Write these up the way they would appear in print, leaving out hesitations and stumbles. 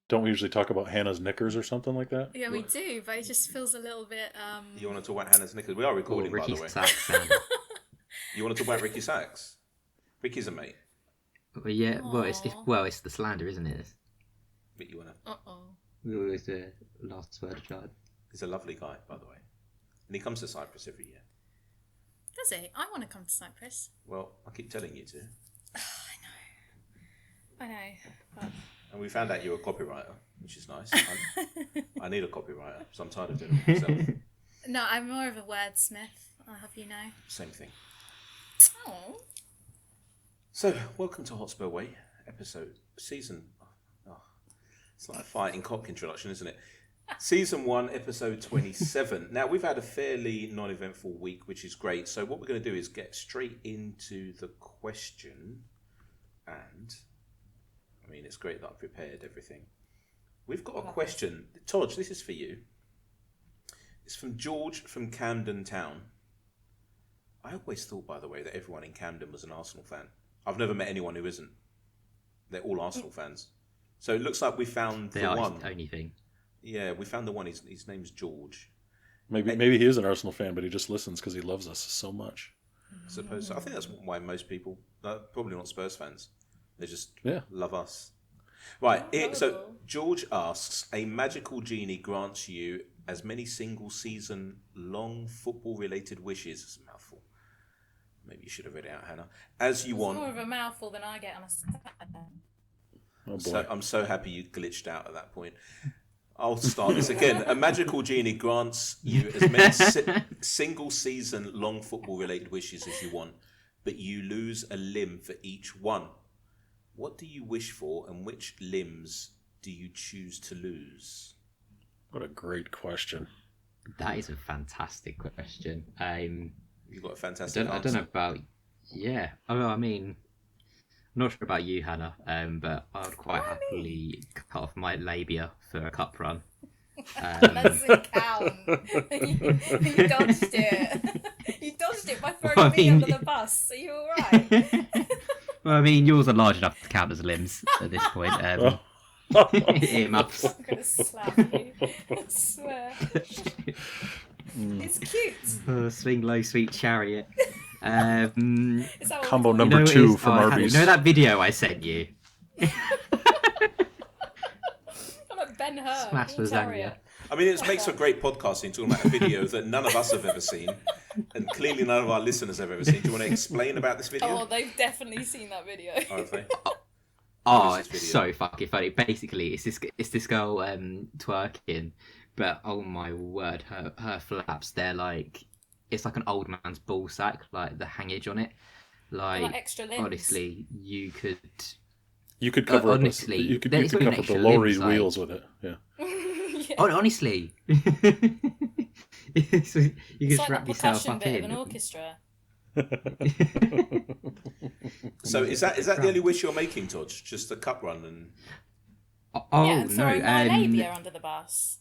Don't we usually talk about Hannah's knickers or something like that? Yeah, we do, but it just feels a little bit. You want to talk about Hannah's knickers? We are recording, by the way. Sacks, You want to talk about Ricky Sacks? Ricky's a mate. Well, yeah, it's the slander, isn't it? But you want to? We always do last word child. He's a lovely guy, by the way, and he comes to Cyprus every year. Does he? I want to come to Cyprus. Well, I keep telling you to. I know. But... And we found out you're a copywriter, which is nice. I need a copywriter, so I'm tired of doing it myself. No, I'm more of a wordsmith, I'll have you know. Same thing. Oh. So, welcome to Hotspur Way, season. Oh, it's like a fighting cock introduction, isn't it? Season 1, episode 27. Now, we've had a fairly non-eventful week, which is great. So, what we're going to do is get straight into the question. And, I mean, it's great that I've prepared everything. We've got a question. Todge, this is for you. It's from George from Camden Town. I always thought, by the way, that everyone in Camden was an Arsenal fan. I've never met anyone who isn't. They're all Arsenal fans. So it looks like we found the one. The only thing. Yeah, we found the one. His name's George. Maybe he is an Arsenal fan, but he just listens because he loves us so much. I suppose so. I think that's why most people, probably not Spurs fans, they just love us. Right, so George asks, a magical genie grants you as many single-season long football-related wishes, it's a mouthful, maybe you should have read it out, Hannah, as you want. It's more of a mouthful than I get on a Saturday. Oh boy. So, I'm so happy you glitched out at that point. I'll start this again. A magical genie grants you as many single-season long football-related wishes as you want, but you lose a limb for each one. What do you wish for, and which limbs do you choose to lose? What a great question. That is a fantastic question. You've got a fantastic answer. I don't know about... Yeah. I mean, I'm not sure about you, Hannah, but I would quite happily cut off my labia for a cup run. That doesn't count. You dodged it. You dodged it by throwing me under the bus. Are you alright? Well, I mean, yours are large enough to count as limbs at this point. Earmuffs. I'm going to slap you. I swear. It's cute. Swing low, sweet chariot. Combo number 2 from Arby's. You know that video I sent you? I'm like Ben Hur. Smash lasagna. I mean, it makes for great podcasting, talking about a video that none of us have ever seen, and clearly none of our listeners have ever seen. Do you want to explain about this video? Oh, they've definitely seen that video. Oh, have they? Oh, it's so fucking funny. Basically, it's this girl twerking, but oh my word, her flaps, they're like, it's like an old man's ball sack, like the hangage on it. Like extra limbs. Honestly, you could cover honestly, you could cover the lorry's wheels with it. Yeah. Oh, honestly, you could It's like wrap the yourself percussion up bit in of an orchestra. So is that the only wish you're making, Todge? Just a cup run and... Oh yeah, no, throwing my labia under the bus.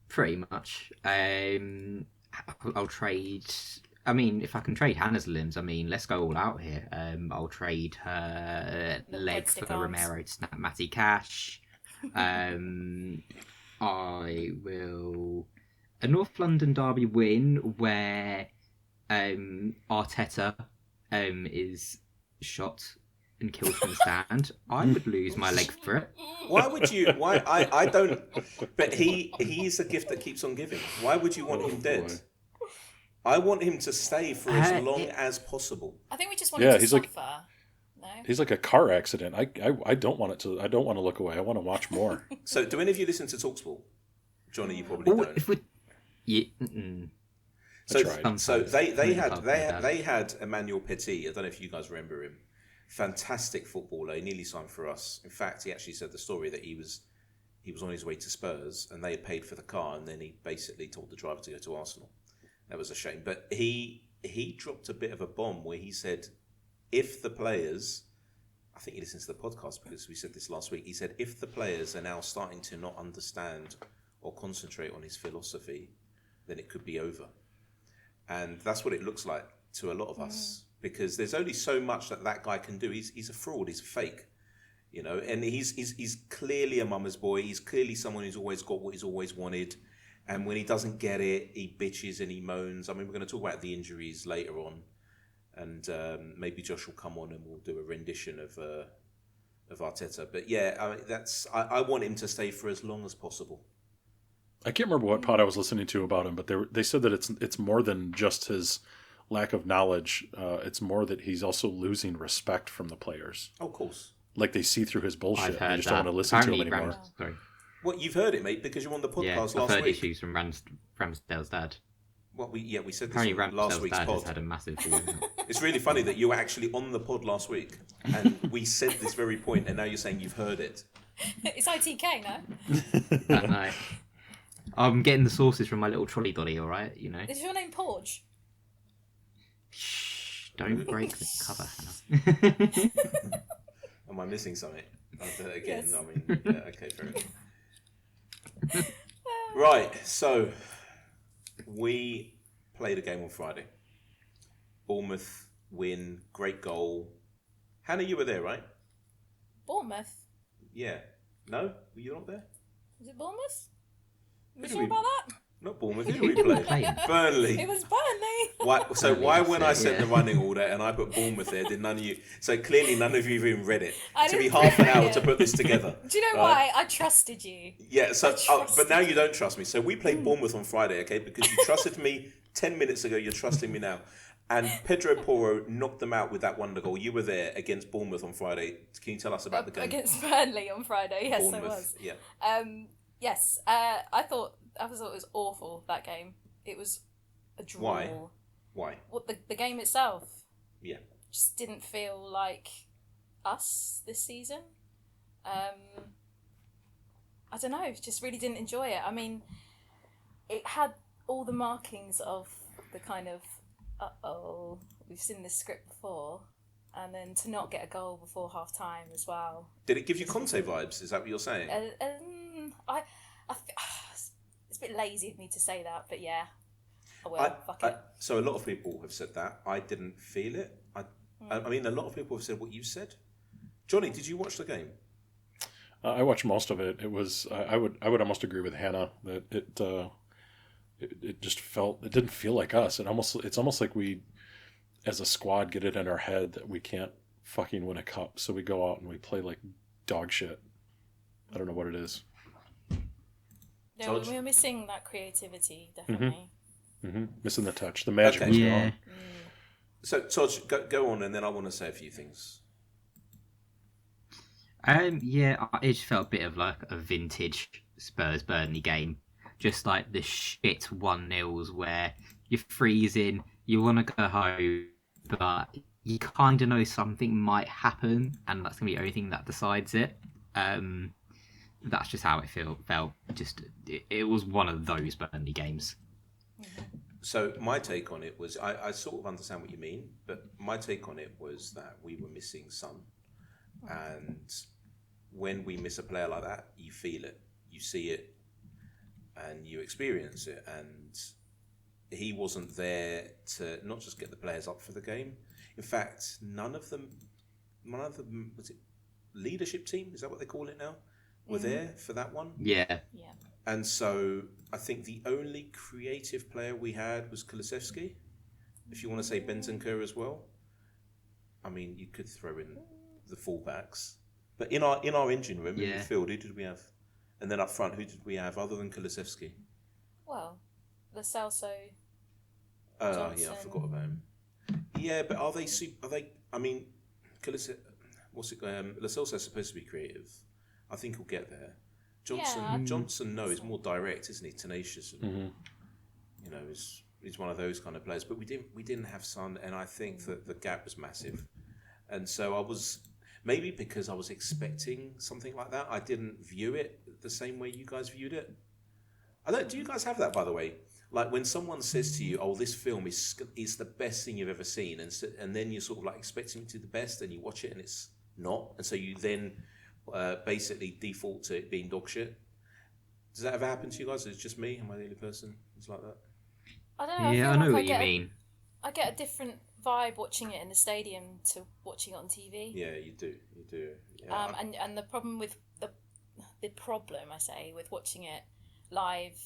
Pretty much. I'll trade. I mean, if I can trade Hannah's limbs, I mean, let's go all out here. I'll trade her The leg for breadstick arms. Romero to snap Matty Cash. I will a North London derby win where Arteta is shot and killed from the stand. I would lose my leg for it. Why would you? Why I don't? But he's a gift that keeps on giving. Why would you want him dead? I want him to stay for as long as possible. I think we just want him to suffer. No? He's like a car accident. I don't want it to. I don't want to look away. I want to watch more. So, do any of you listen to TalkSport? Johnny, you probably don't. If we, yeah, So they had Emmanuel Petit. I don't know if you guys remember him. Fantastic footballer. He nearly signed for us. In fact, he actually said the story that he was on his way to Spurs and they had paid for the car, and then he basically told the driver to go to Arsenal. That was a shame. But he dropped a bit of a bomb where he said, if the players, I think he listened to the podcast because we said this last week, he said, if the players are now starting to not understand or concentrate on his philosophy, then it could be over. And that's what it looks like to a lot of us, because there's only so much that guy can do. He's a fraud. He's a fake. You know, and he's clearly a mama's boy. He's clearly someone who's always got what he's always wanted. And when he doesn't get it, he bitches and he moans. I mean, we're going to talk about the injuries later on. And maybe Josh will come on and we'll do a rendition of Arteta. But yeah, I want him to stay for as long as possible. I can't remember what pod I was listening to about him, but they said that it's more than just his lack of knowledge. It's more that he's also losing respect from the players. Oh, of course. Like they see through his bullshit. I've heard They just that. don't want to listen to him Apparently anymore. Sorry. What, you've heard it, mate, because you're on the podcast Yeah, last I've heard week. issues from Ramsdale's dad. Well, we said this Apparently on last Ramsdale's week's dad pod. has had a massive fall. It's really funny that you were actually on the pod last week and we said this very point, and now you're saying you've heard it. It's ITK, no? No. I'm getting the sources from my little trolley dolly, all right? You know. Is your name Porge? Shh! Don't break the cover, Hannah. Am I missing something? Again, Yes. I mean, yeah, okay, fair enough. Right, so we played a game on Friday. Bournemouth win, great goal. Hannah, you were there, right? Bournemouth? Yeah. No? Were you not there? Was it Bournemouth? Are you Who sure do we- about that? Not Bournemouth. Who did we play? Playing. Burnley. It was Burnley. Why, so Burnley, why that's when it, I sent yeah. the running order and I put Bournemouth there, did none of you... So clearly none of you even read it. I It took me didn't half an read hour it. to put this together. Do you know Right. why? I trusted you. Yeah, so I but now trusted you don't trust me. So we played Bournemouth on Friday, okay? Because you trusted me 10 minutes ago, you're trusting me now. And Pedro Porro knocked them out with that wonder goal. You were there against Bournemouth on Friday. Can you tell us about the game? Against Burnley on Friday. Yes, I was. Yeah. Yes, I thought it was awful, that game. It was a draw. Why? What the game itself Yeah. just didn't feel like us this season. I don't know, just really didn't enjoy it. I mean, it had all the markings of the kind of we've seen this script before, and then to not get a goal before half time as well. Did it give you Conte vibes? Is that what you're saying? It's a bit lazy of me to say that, but yeah, I will. Fuck it. So a lot of people have said that. I didn't feel it. I mean, a lot of people have said what you said. Johnny, did you watch the game? I watched most of it. It was I would almost agree with Hannah that it just it didn't feel like us. It's almost like we, as a squad, get it in our head that we can't fucking win a cup, so we go out and we play like dog shit. I don't know what it is. No, we're missing that creativity, definitely. Missing the touch. The magic Okay. was Yeah. gone. So Todd, go on, and then I want to say a few things. Yeah, it just felt a bit of like a vintage Spurs Burnley game. Just like the shit 1-0s where you're freezing, you want to go home, but you kind of know something might happen, and that's going to be the only thing that decides it. That's just how it felt. Just it was one of those Burnley games. So my take on it was, I sort of understand what you mean, but my take on it was that we were missing Son. And when we miss a player like that, you feel it, you see it, and you experience it. And he wasn't there to not just get the players up for the game. In fact, none of them, was it leadership team? Is that what they call it now? Were there for that one. Yeah. Yeah. And so I think the only creative player we had was Kulusevski. If you want to say Bentancur as well. I mean, you could throw in the fullbacks. But in our engine room, in midfield, who did we have? And then up front, who did we have other than Kulusevski? Well, the Celso. Yeah, I Johnson. forgot about him. Yeah, but are they? I mean, Lo Celso's supposed to be creative. I think he'll get there. Johnson, no, is more direct, isn't he? Tenacious, and, you know, he's one of those kind of players. But we didn't have Son, and I think that the gap was massive. And so I was, maybe because I was expecting something like that, I didn't view it the same way you guys viewed it. Do you guys have that, by the way? Like when someone says to you, "Oh, this film is the best thing you've ever seen," and then you're sort of like expecting it to be the best, and you watch it and it's not, and so you then basically default to it being dog shit. Does that ever happen to you guys? Is it just me? Am I the only person who's like that? I don't know. Yeah, I know what you mean. I get a different vibe watching it in the stadium to watching it on TV. Yeah, you do. Yeah. And the problem with the problem I say with watching it live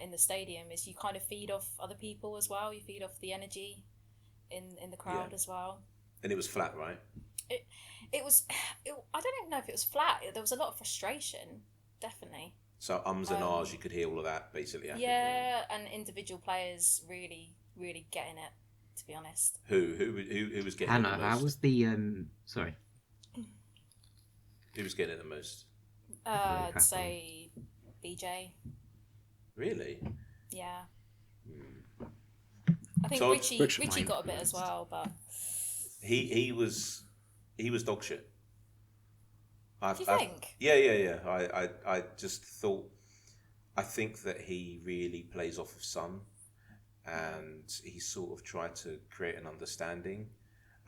in the stadium is you kind of feed off other people as well. You feed off the energy in the crowd as well. And it was flat, right? It was. I don't even know if it was flat. There was a lot of frustration, definitely. So and ahs, you could hear all of that basically. Yeah, and individual players really, really getting it. To be honest. Who was getting it the most? How was the sorry? Who was getting it the most? I'd say BJ. Really? Yeah. I think So Richie got a bit as well, but he was dog shit. Do you think? Yeah. I just thought. I think that he really plays off of Son, and he sort of tried to create an understanding.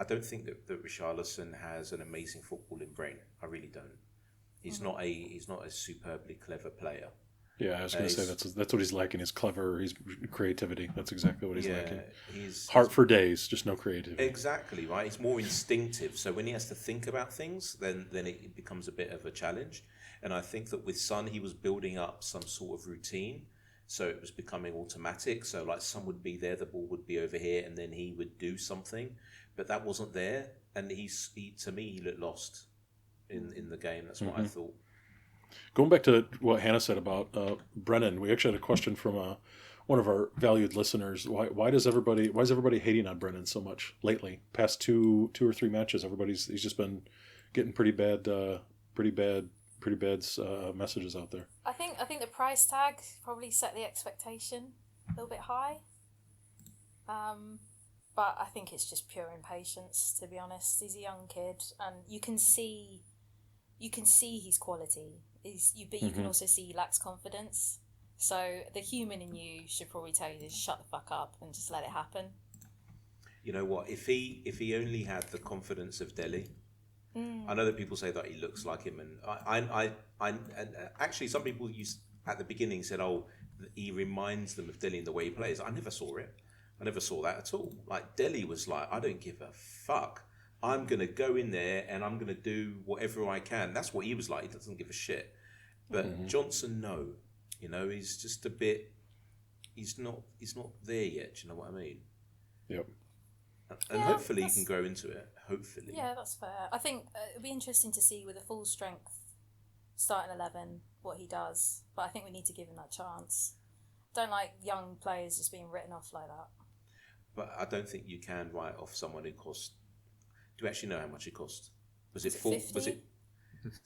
I don't think that Richarlison has an amazing footballing brain. I really don't. He's not a superbly clever player. Yeah, I was going to say that's what he's lacking. Is clever. He's creativity. That's exactly what he's lacking. He's heart for days, just no creativity. Exactly right. He's more instinctive. So when he has to think about things, then it becomes a bit of a challenge. And I think that with Son, he was building up some sort of routine, so it was becoming automatic. So like Son would be there, the ball would be over here, and then he would do something, but that wasn't there. And he to me, he looked lost in the game. That's what I thought. Going back to what Hannah said about Brennan, we actually had a question from one of our valued listeners. Why is everybody hating on Brennan so much lately? Past two or three matches, he's just been getting pretty bad messages out there. I think the price tag probably set the expectation a little bit high. But I think it's just pure impatience, to be honest. He's a young kid, and you can see his quality. But you can also see he lacks confidence. So the human in you should probably tell you to shut the fuck up and just let it happen. You know what? If he only had the confidence of Delhi, I know that people say that he looks like him, and I actually some people at the beginning said, oh, he reminds them of Delhi in the way he plays. I never saw it. I never saw that at all. Like Delhi was like, I don't give a fuck. I'm going to go in there and I'm going to do whatever I can. That's what he was like. He doesn't give a shit. But Johnson, no. You know, he's just a bit... He's not there yet. Do you know what I mean? Yep. And hopefully he can grow into it. Hopefully. Yeah, that's fair. I think it'll be interesting to see with a full strength starting 11 what he does. But I think we need to give him that chance. Don't like young players just being written off like that. But I don't think you can write off someone who cost... Do you actually know how much it cost? Was it 50? Was it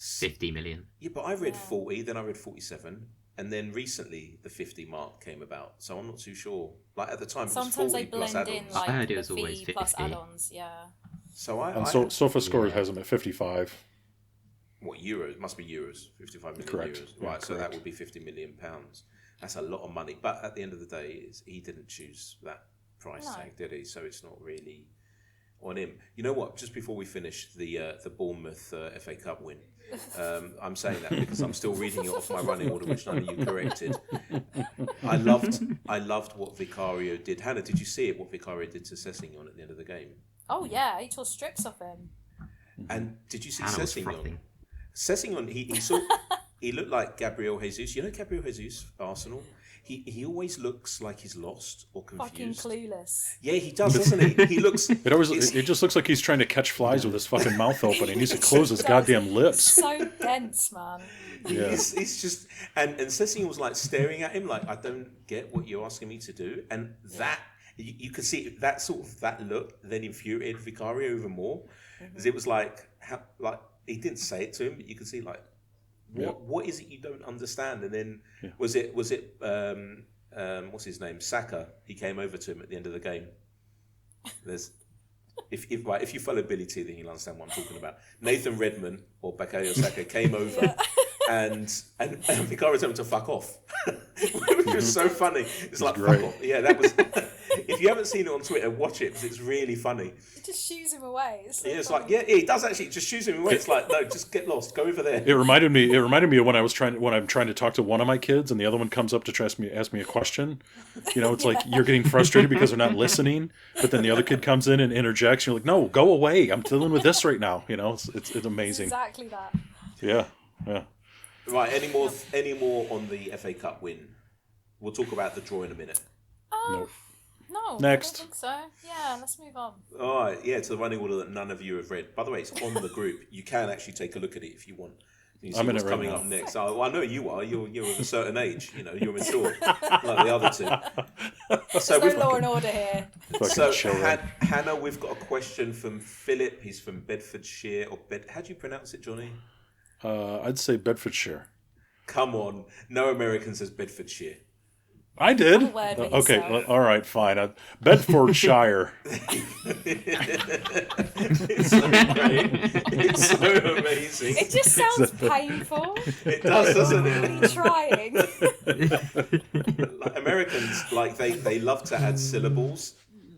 50 million? Yeah, but I read 40, then I read 47, and then recently the 50 mark came about. So I'm not too sure. Like at the time, sometimes it was 40 they blend plus in add-ons. like I heard it the was always fee plus 50. add-ons. Yeah. So And SofaScore has him at 55. What euros? It must be euros. 55 million Correct. euros. Yeah, Right. So that correct. would be 50 million pounds. That's a lot of money. But at the end of the day, he didn't choose that price tag, did he? So it's not really on him. You know what? Just before we finish the Bournemouth FA Cup win, I'm saying that because I'm still reading it off my running order, which none of you corrected. I loved what Vicario did. Hannah, did you see it? What Vicario did to Sessegnon at the end of the game? Oh yeah, he tore strips off him. And did you see Hannah was Sessegnon? frothing. Sessegnon, he looked like Gabriel Jesus. You know Gabriel Jesus, Arsenal? He always looks like he's lost or confused. Fucking clueless. Yeah, he does, doesn't he? He looks... It just looks like he's trying to catch flies with his fucking mouth open. He needs to close his goddamn lips. So dense, man. Yeah. He's just... And Sessegnon was like staring at him like, I don't get what you're asking me to do. And that... You could see that look then infuriated Vicario even more. Because it was like he didn't say it to him, but you could see like, what is it you don't understand? And then was it what's his name, Saka? He came over to him at the end of the game. If you follow Billy T, then you'll understand what I'm talking about. Nathan Redmond or Bakayo Saka came over and Vicario told him to fuck off, which was so funny. It's like, great. fuck off. Yeah, that was. If you haven't seen it on Twitter, watch it because it's really funny. It just shoos him away. It's so It's funny. like, yeah, he does actually. It just shoos him away. It's like, no, just get lost. Go over there. It reminded me of when I'm trying to talk to one of my kids and the other one comes up to ask me a question. It's like you're getting frustrated because they're not listening, but then the other kid comes in and interjects. And you're like, no, go away. I'm dealing with this right now. It's amazing. Exactly that. Yeah. Right. Any more on the FA Cup win? We'll talk about the draw in a minute. Nope. No. Next. I don't think so. Yeah, let's move on. All right. Yeah, to the running order that none of you have read. By the way, it's on the group. You can actually take a look at it if you want. You can see I'm in what's it right coming now. up next. I know you are. You're of a certain age. You're mature, like the other two. So There's no law and order here. So, children. Hannah, we've got a question from Philip. He's from Bedfordshire. How do you pronounce it, Johnny? I'd say Bedfordshire. Come on. No American says Bedfordshire. I did. Have a word with Okay, yourself. all right, fine. Bedfordshire. It's so great. It's so amazing. It just sounds painful. It does, doesn't it? Really trying. Like Americans, they love to add syllables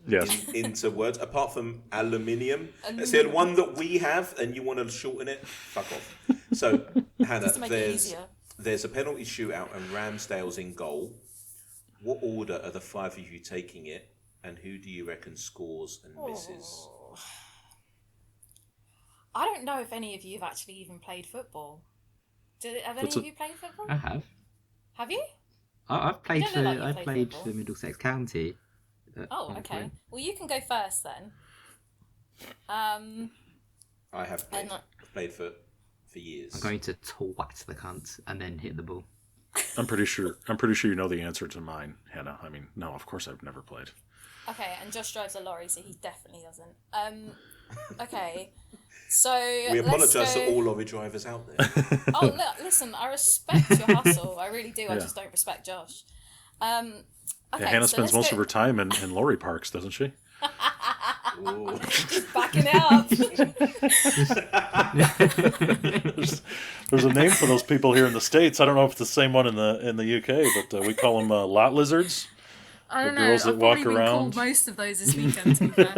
Yes. into words, apart from aluminium. That's the one that we have, and you want to shorten it? Fuck off. So, Hannah, Just to make it easier. there's a penalty shootout and Ramsdale's in goal. What order are the five of you taking it, and who do you reckon scores and misses? Oh. I don't know if any of you have actually even played football. Have any of you played football? I have. Have you? I've played You for don't look like you I played played football. for Middlesex County. at Oh, one okay. point. Well, you can go first then. I have played, And, played for years. I'm going to twat the cunt and then hit the ball. I'm pretty sure you know the answer to mine, Hannah. I mean, no, of course I've never played. Okay, and Josh drives a lorry, so he definitely doesn't. Okay, so We apologise let's to go... all lorry drivers out there. Oh, look, listen, I respect your hustle. I really do. I Yeah. just don't respect Josh. Okay, Yeah, Hannah so spends most let's of her time in lorry parks, doesn't she? Ooh. backing it up. There's a name for those people here in the States. I don't know if it's the same one in the UK, but we call them lot lizards. I don't The know. girls that I've walk probably been around. called most of those this weekend. To be fair.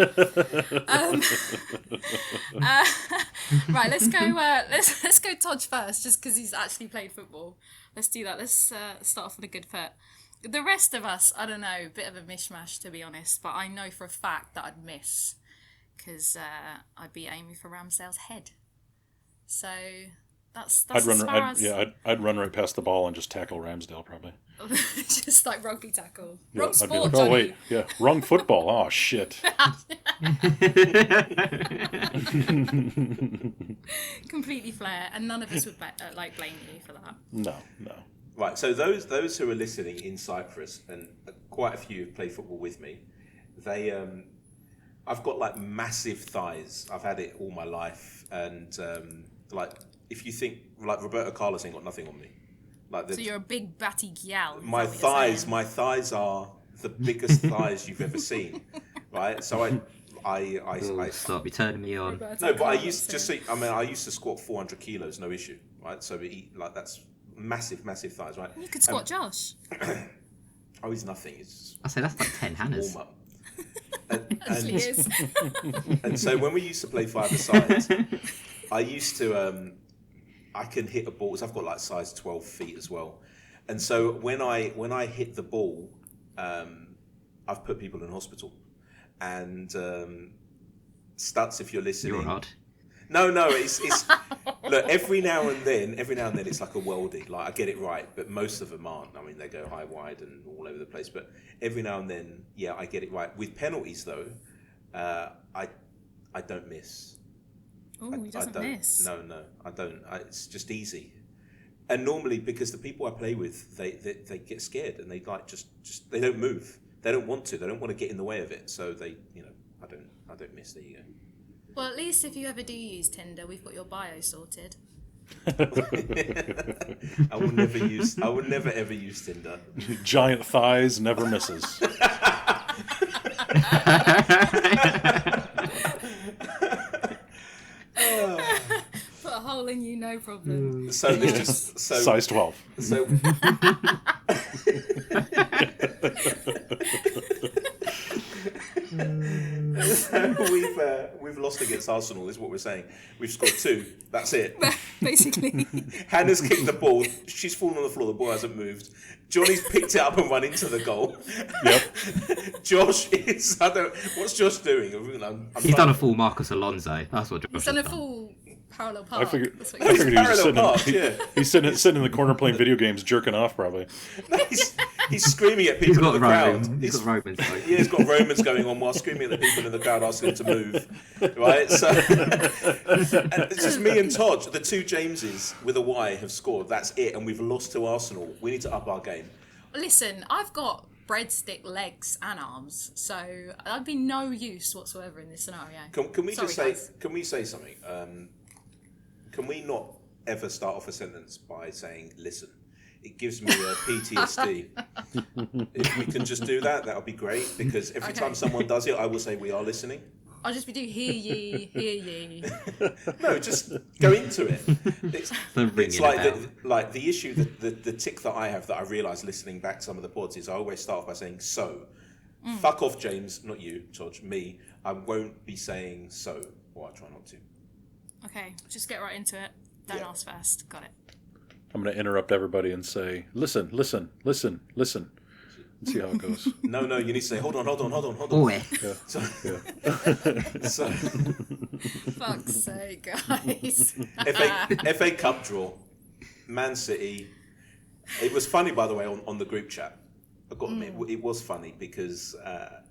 Right, let's go. Let's go Todge first, just because he's actually played football. Let's do that. Let's start off with a good foot. The rest of us, I don't know, a bit of a mishmash to be honest, but I know for a fact that I'd miss because I'd be aiming for Ramsdale's head. So that's I'd as far as I'd run right past the ball and just tackle Ramsdale probably. just like rugby tackle. Yeah, Wrong I'd be sport, like, Johnny. oh wait, yeah, wrong football. Oh shit. Completely flair, and none of us would blame you for that. No. Right, so those who are listening in Cyprus, and quite a few play football with me, they I've got like massive thighs. I've had it all my life, and like if you think like Roberto Carlos ain't got nothing on me. Like So you're a big batty gal. my thighs are the biggest thighs you've ever seen, right? So I Stop, you're turning me on. no, but I used to squat 400 kilos, no issue, right? So that's massive thighs, right? You could squat Josh. Oh, he's nothing. It's I say that's like 10 Hannahs. warm up. Actually is. And so when we used to play five-a-side, I used to I can hit a ball. So I've got like size 12 feet as well. And so when I hit the ball, I've put people in hospital. And Stutz, if you're listening, You're odd. No, it's look, every now and then it's like a worldie. Like I get it right, but most of them aren't. I mean, they go high, wide, and all over the place. But every now and then, yeah, I get it right. With penalties, though, I don't miss. Oh, he doesn't miss. No, I don't. It's just easy. And normally, because the people I play with, they get scared and they like just they don't move. They don't want to. They don't want to get in the way of it. So they, I don't miss. There you go. Well, at least if you ever do use Tinder, we've got your bio sorted. I will never ever use Tinder. Giant thighs, never misses. Put a hole in you, no problem. So there's just Size 12. So we've lost against Arsenal. Is what we're saying. We've scored 2. That's it. Basically. Hannah's kicked the ball. She's fallen on the floor. The ball hasn't moved. Johnny's picked it up and run into the goal. Yep. Josh is. What's Josh doing? He's done a full Marcus Alonso. That's what Josh He's has done a done. full parallel park. I figured That's he what was just sitting. Park, yeah. He's sitting in the corner playing video games, jerking off probably. No, he's screaming at people He's in got the crowd. Romans. He's got Romans. Yeah, he's got Romans going on while screaming at the people in the crowd, asking them to move. Right, so and it's just me and Todd, the 2 Jameses with a Y, have scored. That's it, and we've lost to Arsenal. We need to up our game. Listen, I've got breadstick legs and arms, so I'd be no use whatsoever in this scenario. Can we Sorry, just say? guys. Can we say something? Can we not ever start off a sentence by saying "listen"? It gives me a PTSD. If we can just do that, that would be great. Because every time someone does it, I will say we are listening. I'll just be doing hear ye. No, just go into it. It's it like the issue, the tick that I have that I realise listening back to some of the pods is I always start off by saying so. Fuck off, James, not you, George, me. I won't be saying so, or I try not to. Okay, just get right into it. Don't ask first. Got it. I'm going to interrupt everybody and say, listen, and see how it goes. No, you need to say, hold on. Boy. Yeah. So, Fuck's sake, guys. FA Cup draw, Man City. It was funny, by the way, on the group chat. I've got to admit, it was funny because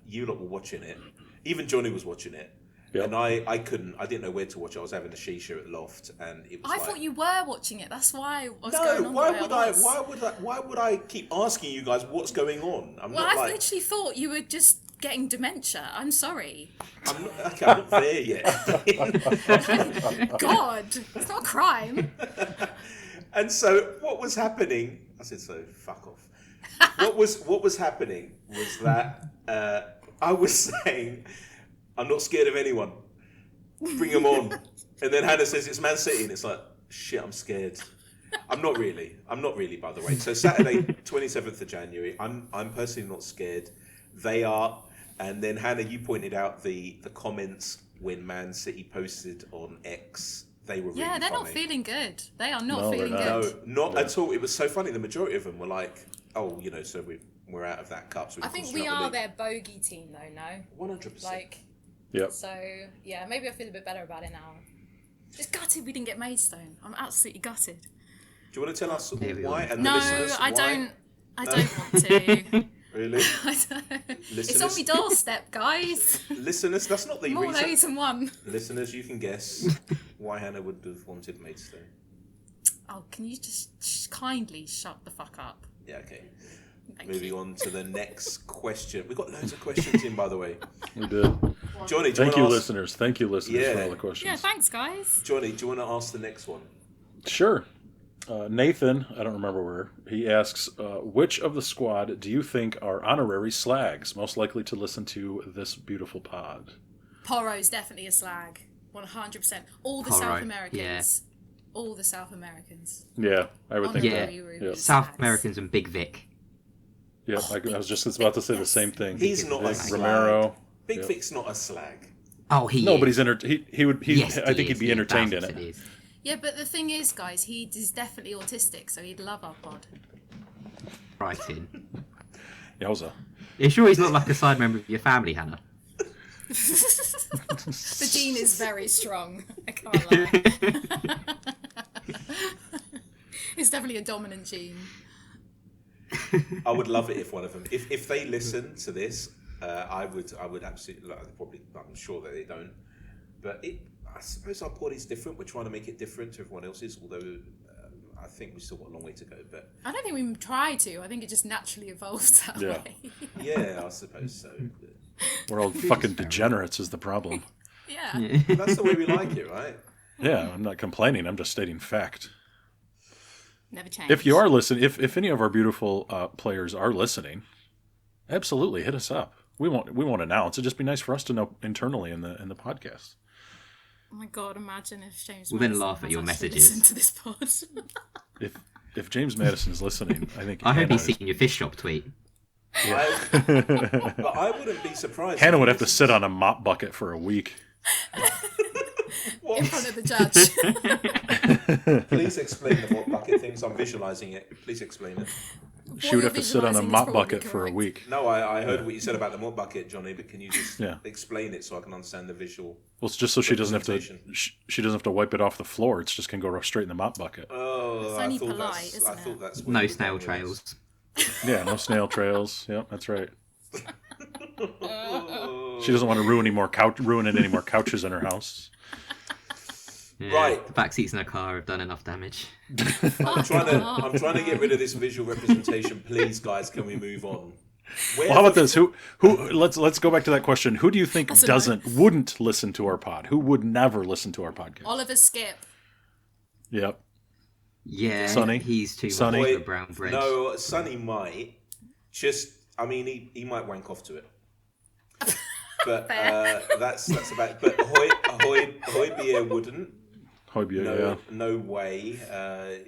you lot were watching it. Even Johnny was watching it. Yep. And I didn't know where to watch it. I was having a shisha at Loft, and it was I thought you were watching it. That's why I was going on. Why would I keep asking you guys what's going on? I literally thought you were just getting dementia. I'm sorry. I'm not there yet. God, it's not a crime. And so what was happening? I said so. Fuck off. What was happening was that I was saying, I'm not scared of anyone. Bring them on. And then Hannah says it's Man City, and it's like, shit, I'm scared. I'm not really, by the way. So Saturday, 27th of January, I'm personally not scared. They are. And then Hannah, you pointed out the comments when Man City posted on X. They were really they're funny. not feeling good. They are not feeling good. No, not at all. It was so funny. The majority of them were like, oh, so we're out of that cup. So I think we are their bogey team, though, no? 100%. Like, yep. So, yeah, maybe I feel a bit better about it now. Just gutted we didn't get Maidstone. I'm absolutely gutted. Do you want to tell us why? And no, the listeners, I don't want to. Really? I don't. It's on my doorstep, guys. Listeners, that's not the More reason. ways than one. Listeners, you can guess why Hannah would have wanted Maidstone. Oh, can you just kindly shut the fuck up? Yeah, okay. Thank Moving you. on to the next question. We've got loads of questions in, by the way. We did. Johnny, Thank you, listeners for all the questions. Yeah, thanks, guys. Johnny, do you want to ask the next one? Sure. Nathan, I don't remember where, he asks, which of the squad do you think are honorary slags most likely to listen to this beautiful pod? Porro's definitely a slag. 100%. All the South Americans. Yeah. All the South Americans. Yeah, I would think that. Yeah. South Americans and Big Vic. Yeah, I was just about to say the same thing. He's not a slag. Romero. Big Vic's not a slag. Oh, he No, is. but I think he'd be entertained in it. Is. Yeah, but the thing is, guys, he is definitely autistic, so he'd love our pod. Right in. Yowza. You sure he's not like a side member of your family, Hannah? The gene is very strong. I can't lie. It's definitely a dominant gene. I would love it if one of them, if they listen to this, I would absolutely. I'm sure that they don't, but I suppose our pod is different. We're trying to make it different to everyone else's, although I think we've still got a long way to go. But I don't think we try to. I think it just naturally evolves that way. Yeah, I suppose so. We're all fucking degenerates is the problem. Yeah. That's the way we like it, right? Yeah, I'm not complaining. I'm just stating fact. Never change. If you are listening, if any of our beautiful players are listening, absolutely hit us up. We won't announce. It'd just be nice for us to know internally in the podcast. Oh my God! Imagine if James. We'll then laugh at your messages. Listen to this pod. If James Madison is listening, I think. I hope he's seen your fish shop tweet. But I wouldn't be surprised. Hannah would have to sit on a mop bucket for a week. In front of the judge. Please explain the mop bucket things. I'm visualising it. Please explain it. She would have to sit on a mop bucket for a week. No, I heard what you said about the mop bucket, Johnny, but can you just explain it so I can understand the visual? Well, it's just so she doesn't have to. She doesn't have to wipe it off the floor. It's just can go straight in the mop bucket. Oh, it's only polite, isn't it? I thought that's no snail trails. Yeah, no snail trails. Yep, that's right. She doesn't want to ruin any more couches in her house. Yeah, right. The back seats in her car have done enough damage. I'm trying to get rid of this visual representation. Please, guys, can we move on? Well, how about this? Who? Let's go back to that question. Who do you think wouldn't listen to our pod? Who would never listen to our podcast? Oliver Skip. Yep. Yeah, Sonny? He's too Sonny? much of a brown bread. No, Sonny might. He might wank off to it. But that's about. But Højbjerg wouldn't. Højbjerg, no way.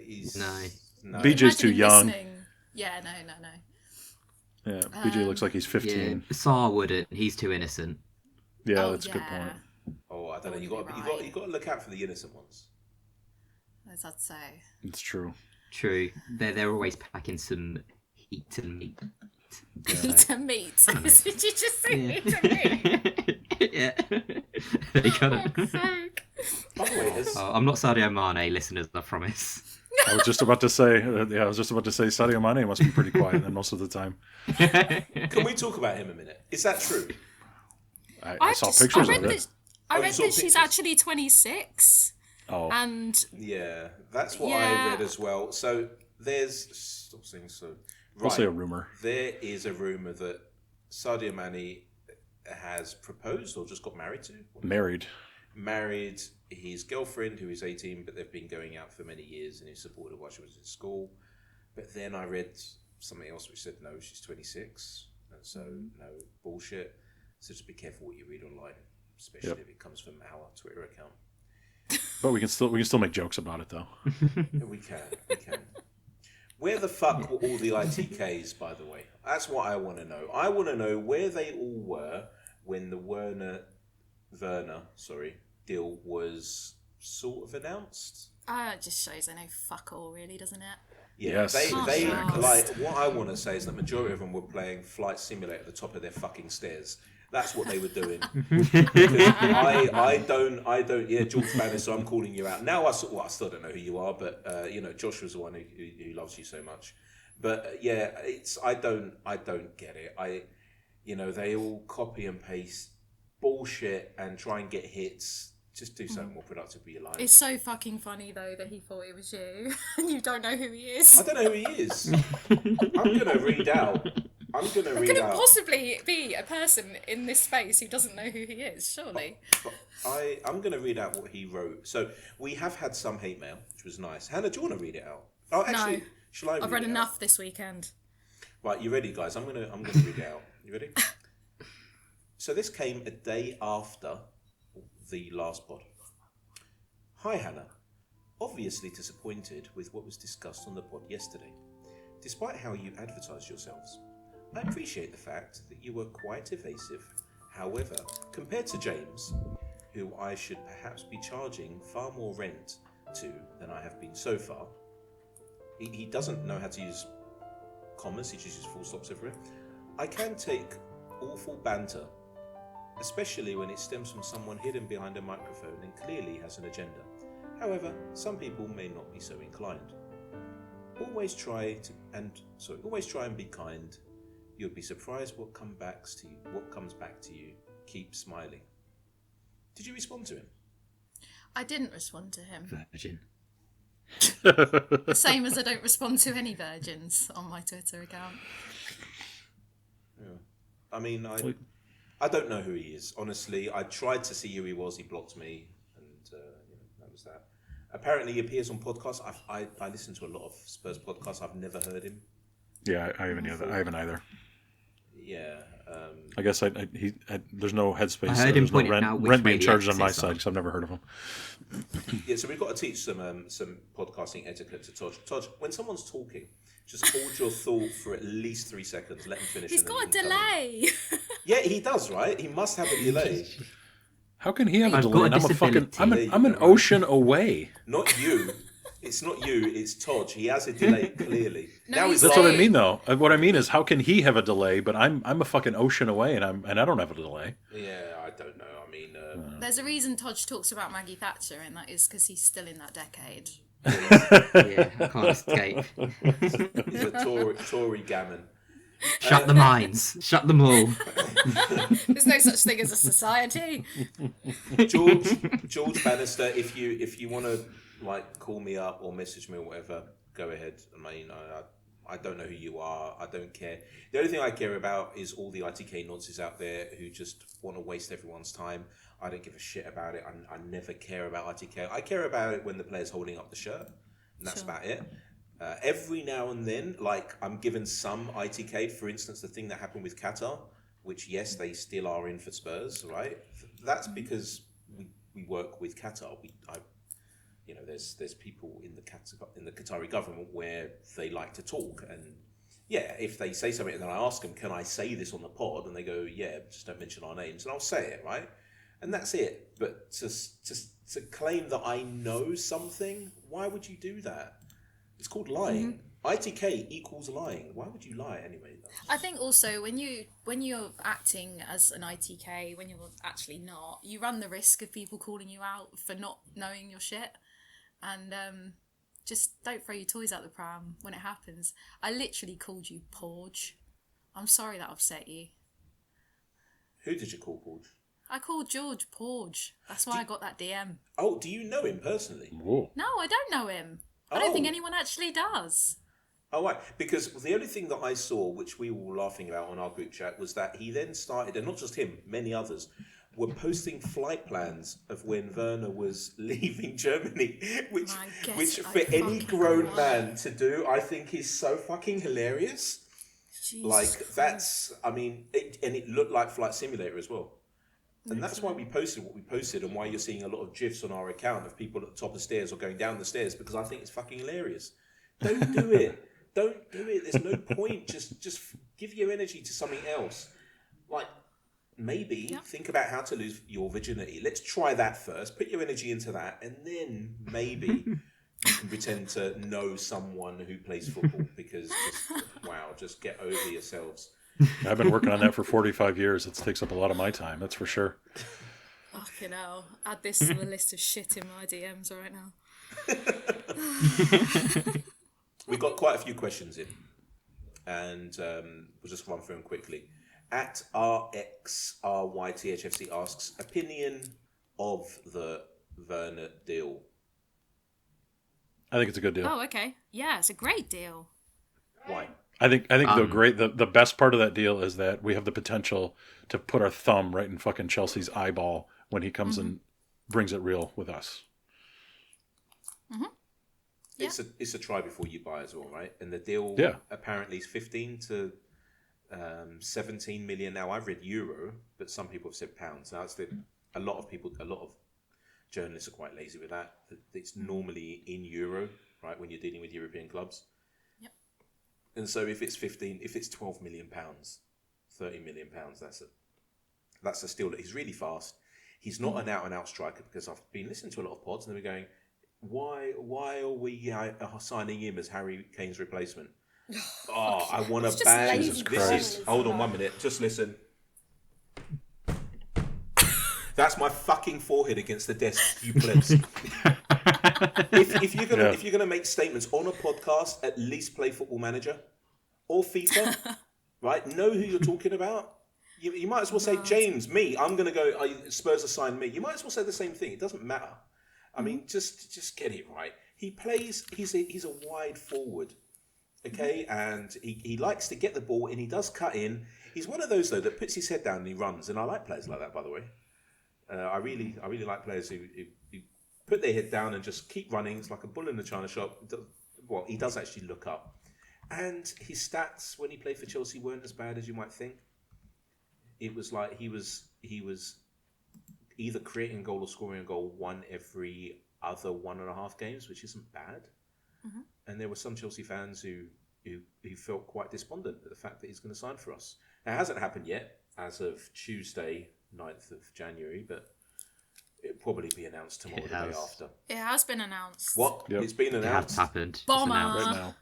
He's no. BJ's too young. Listening. Yeah, no. Yeah, BJ looks like he's 15. Yeah, Saar wouldn't. He's too innocent. Yeah, that's a good point. Oh, I don't know. You got to look out for the innocent ones. As I'd say. It's true. True. They're always packing some heat and meat. Heat and meat. Did you just say heat and meat? Yeah. They got it. By the way, I'm not Sadio Mane, listeners, I promise. I was just about to say, Sadio Mane must be pretty quiet then most of the time. Can we talk about him a minute? Is that true? I saw pictures of it. I read that she's actually 26. Oh. And yeah, that's what I read as well. So there's stop saying so. Right. I'll say a rumor. There is a rumor that Sadio Mane has proposed or just got married to. Married his girlfriend, who is 18, but they've been going out for many years, and he supported her while she was in school. But then I read something else which said no, she's 26, and so no bullshit. So just be careful what you read online, especially if it comes from our Twitter account. But we can still make jokes about it though. We can. Where the fuck were all the ITKs, by the way? That's what I want to know. I want to know where they all were when the Werner deal was sort of announced. It just shows they know fuck all, really, doesn't it? Yeah, yes. they like. What I want to say is the majority of them were playing Flight Simulator at the top of their fucking stairs. That's what they were doing. I don't. Yeah, George Bannis, so I'm calling you out now. I still don't know who you are, but Josh was the one who loves you so much. But I don't get it. They all copy and paste bullshit and try and get hits. Just do something more productive with your life. It's so fucking funny though that he thought it was you, and you don't know who he is. I don't know who he is. I'm gonna read out. There couldn't possibly be a person in this space who doesn't know who he is, surely. I'm going to read out what he wrote. So we have had some hate mail, which was nice. Hannah, do you want to read it out? Oh, actually, no. Shall I read it out? I've read enough this weekend. Right, you ready, guys? I'm going to read it out. You ready? So this came a day after the last pod. Hi, Hannah. Obviously disappointed with what was discussed on the pod yesterday. Despite how you advertised yourselves, I appreciate the fact that you were quite evasive. However, compared to James, who I should perhaps be charging far more rent to than I have been so far, he doesn't know how to use commas, he just uses full stops everywhere. I can take awful banter, especially when it stems from someone hidden behind a microphone and clearly has an agenda. However, some people may not be so inclined. Always try and be kind. You'll be surprised what comes back to you. Keep smiling. Did you respond to him? I didn't respond to him. Virgin. The same as I don't respond to any virgins on my Twitter account. Yeah. I mean, I don't know who he is. Honestly, I tried to see who he was. He blocked me, and that was that. Apparently, he appears on podcasts. I listen to a lot of Spurs podcasts. I've never heard him. Yeah, I haven't either. Yeah. I guess there's no headspace. I heard him there's no point it out rent being charged on my side because I've never heard of him. Yeah, so we've got to teach some podcasting etiquette to Toj. Toj, when someone's talking, Just hold your thought for at least 3 seconds. Let him finish. He's and then got a you can come in. delay. Yeah, he does, right? He must have a delay. How can he have a I've delay? got And a I'm a fucking. disability. I'm an ocean away. Not you. It's not you. It's Todd. He has a delay clearly. No, now he's he's That's what I saying- mean, though. What I mean is, how can he have a delay? But I'm a fucking ocean away, and I don't have a delay. Yeah, I don't know. I mean, There's a reason Todge talks about Maggie Thatcher, and that is because he's still in that decade. Yeah, I can't escape. he's a Tory gammon. Shut the mines. Shut them all. There's no such thing as a society. George Bannister, if you want to like call me up or message me or whatever, go ahead. I mean, I don't know who you are. I don't care. The only thing I care about is all the ITK nonsense out there who just want to waste everyone's time. I don't give a shit about it. I never care about ITK. I care about it when the player's holding up the shirt, and that's about it. Every now and then, like, I'm given some ITK. For instance, the thing that happened with Qatar, which, yes, they still are in for Spurs, right? That's because we work with Qatar. There's people in the Qatari government where they like to talk, and yeah, if they say something and then I ask them, can I say this on the pod? And they go, yeah, just don't mention our names, and I'll say it, right? And that's it. But to claim that I know something, why would you do that? It's called lying. ITK equals lying. Why would you lie anyway? I think also when you're acting as an ITK, when you're actually not, you run the risk of people calling you out for not knowing your shit, and just don't throw your toys out the pram when it happens. I literally called you Porge. I'm sorry that upset you. Who did you call Porge? I called George Porge. That's why I got that DM. Oh, do you know him personally? Whoa. No, I don't know him. I don't think anyone actually does. Oh, right. Because the only thing that I saw, which we were laughing about on our group chat, was that he then started, and not just him, many others, were posting flight plans of when Werner was leaving Germany, which for any grown man to do, I think is so fucking hilarious. Jesus like, that's, I mean, it looked like Flight Simulator as well. And that's why we posted what we posted, and why you're seeing a lot of GIFs on our account of people at the top of the stairs or going down the stairs, because I think it's fucking hilarious. Don't do it. Don't do it. There's no point. Just give your energy to something else. Like, maybe think about how to lose your virginity. Let's try that first. Put your energy into that, and then maybe you can pretend to know someone who plays football, because just get over yourselves. I've been working on that for 45 years. It takes up a lot of my time, that's for sure. Fucking hell. Add this to the list of shit in my DMs right now. We've got quite a few questions in, and we'll just run through them quickly. At RXRYTHFC asks, opinion of the Werner deal. I think it's a good deal. Oh, okay. Yeah, it's a great deal. Why? I think the best part of that deal is that we have the potential to put our thumb right in fucking Chelsea's eyeball when he comes and brings it real with us. Mm-hmm. Yeah. It's a try before you buy as well, right? And the deal apparently is 15 to 17 million. Now I've read euro, but some people have said pounds. Now a lot of journalists are quite lazy with that. It's normally in euro, right? When you're dealing with European clubs. And so if it's 12 million pounds, 30 million pounds, that's a steal. He's really fast. He's not an out-and-out striker, because I've been listening to a lot of pods and they're going, why are we signing him as Harry Kane's replacement? Oh, I want to ban. Hold on 1 minute. Just listen. That's my fucking forehead against the desk, you plebs. If you're gonna make statements on a podcast, at least play Football Manager or FIFA, right? Know who you're talking about. You might as well say James, me. I'm gonna go. Spurs assigned me. You might as well say the same thing. It doesn't matter. I mean, just get it right. He plays. He's a wide forward, okay, and he likes to get the ball, and he does cut in. He's one of those though that puts his head down and he runs, and I like players like that, by the way. I really like players who put their head down and just keep running. It's like a bull in the china shop. Well, he does actually look up. And his stats when he played for Chelsea weren't as bad as you might think. It was like he was either creating a goal or scoring a goal one every other 1.5 games, which isn't bad. Mm-hmm. And there were some Chelsea fans who who felt quite despondent at the fact that he's going to sign for us. Now, it hasn't happened yet as of Tuesday, 9th of January, but it'll probably be announced tomorrow or the day after. It has been announced. What? Yep. It's been It has announced? happened. Bomber. It's announced. Right now.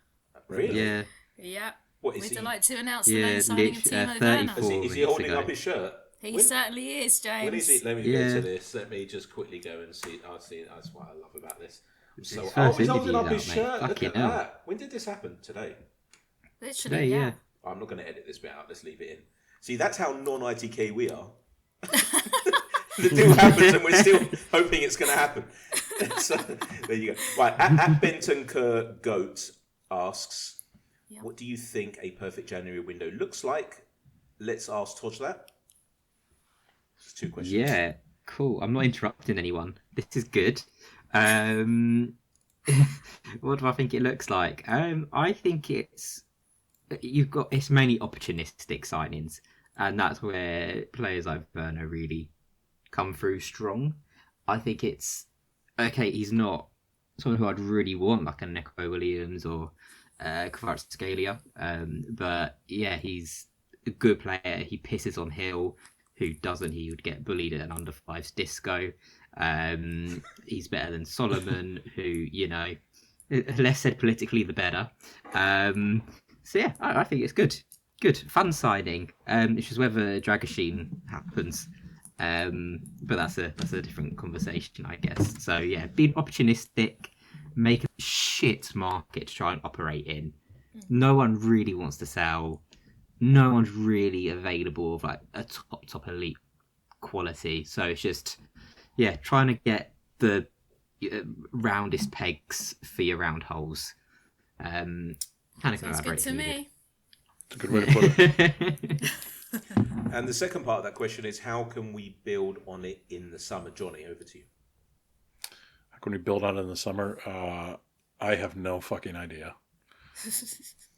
Really? Yeah. Yeah. What is We'd he? like to announce the Yeah, loan signing of Timo 34. Werner. Is he holding up his shirt? He When- certainly is, James. When is it? Let me go Yeah. to this. Let me just quickly go and see. I'll see. That's what I love about this. It's So, his oh, first he's holding interview up his out, mate. shirt. Look Fucking at hell. that. When did this happen? Today. Literally, Today, yeah. yeah. I'm not going to edit this bit out. Let's leave it in. See, that's how non-ITK we are. The deal happens and we're still hoping it's going to happen. So, there you go. Right, at Benton Goat asks, Yep. what do you think a perfect January window looks like? Let's ask Toj that. Just 2 questions. Yeah, cool. I'm not interrupting anyone. This is good. What do I think it looks like? I think it's mainly opportunistic signings, and that's where players like Werner really come through strong. I think it's okay. He's not someone who I'd really want, like a Neco Williams or Kvaratskhelia. But yeah, he's a good player. He pisses on Hill. Who doesn't? He would get bullied at an under fives disco. He's better than Solomon, who, you know, less said politically, the better. So yeah, I think it's good. Good, fun signing. It's just whether Dragoshin happens. But that's a different conversation, I guess. So yeah, being opportunistic, make a shit market to try and operate in. No one really wants to sell. No one's really available of like a top elite quality. So it's just, yeah, trying to get the roundest pegs for your round holes. Kind of Sounds good to me. It's a good way to put it. And the second part of that question is, how can we build on it in the summer? Johnny, over to you. How can we build on it in the summer? I have no fucking idea.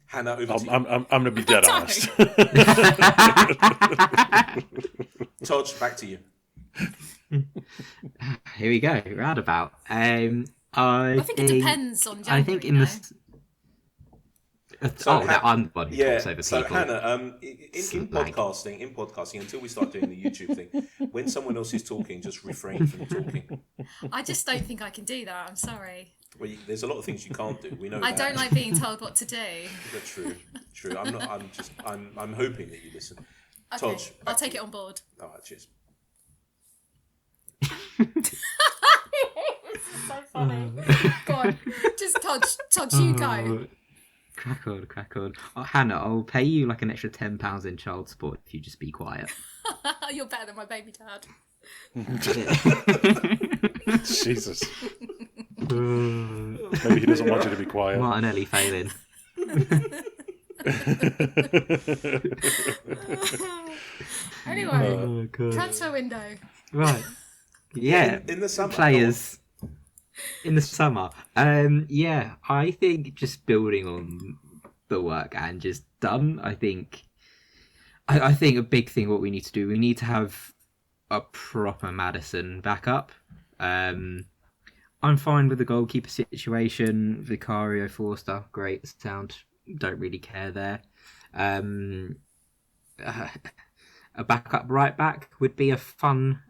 Hannah, over to you. I'm going to be dead honest. Toj, back to you. Here we go. Roundabout. I think it depends on January. I think in the. I'm the one who talks over so people. Hannah, in podcasting, until we start doing the YouTube thing, when someone else is talking, just refrain from talking. I just don't think I can do that. I'm sorry. Well, there's a lot of things you can't do. We know. I that. don't like being told what to do. That's true. I'm hoping that you listen. Okay, Toj, I'll take it on board. All right, cheers. This is so funny. Go on, just Toj, you go. Crack on. Oh, Hannah, I'll pay you like an extra £10 in child support if you just be quiet. You're better than my baby dad. Jesus. Maybe he doesn't want you to be quiet. Martinelli failing. Anyway, transfer window. Right. Yeah. In the summer. Players. In the summer. Yeah, I think just building on the work and just done. I think a big thing what we need to do, we need to have a proper Maddison backup. I'm fine with the goalkeeper situation. Vicario, Forster, great sound. Don't really care there. A backup right back would be a fun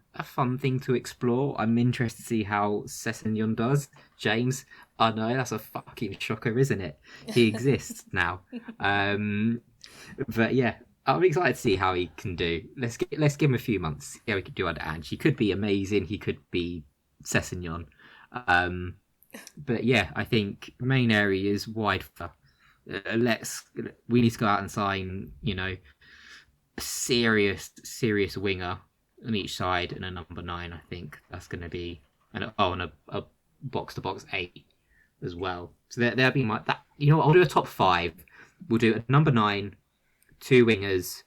thing to explore. I'm interested to see how Sessegnon does. James, I know that's a fucking shocker, isn't it? He exists now. But yeah, I'm excited to see how he can do. Let's give him a few months. Yeah, we could do under Ange. He could be amazing. He could be Sessegnon. But yeah, I think main area is wide. We need to go out and sign, a serious winger on each side and a number 9. I think that's going to be and a box to box 8 as well. So that'll be my that. You know what? I'll do a top 5. We'll do a number 9, 2 wingers,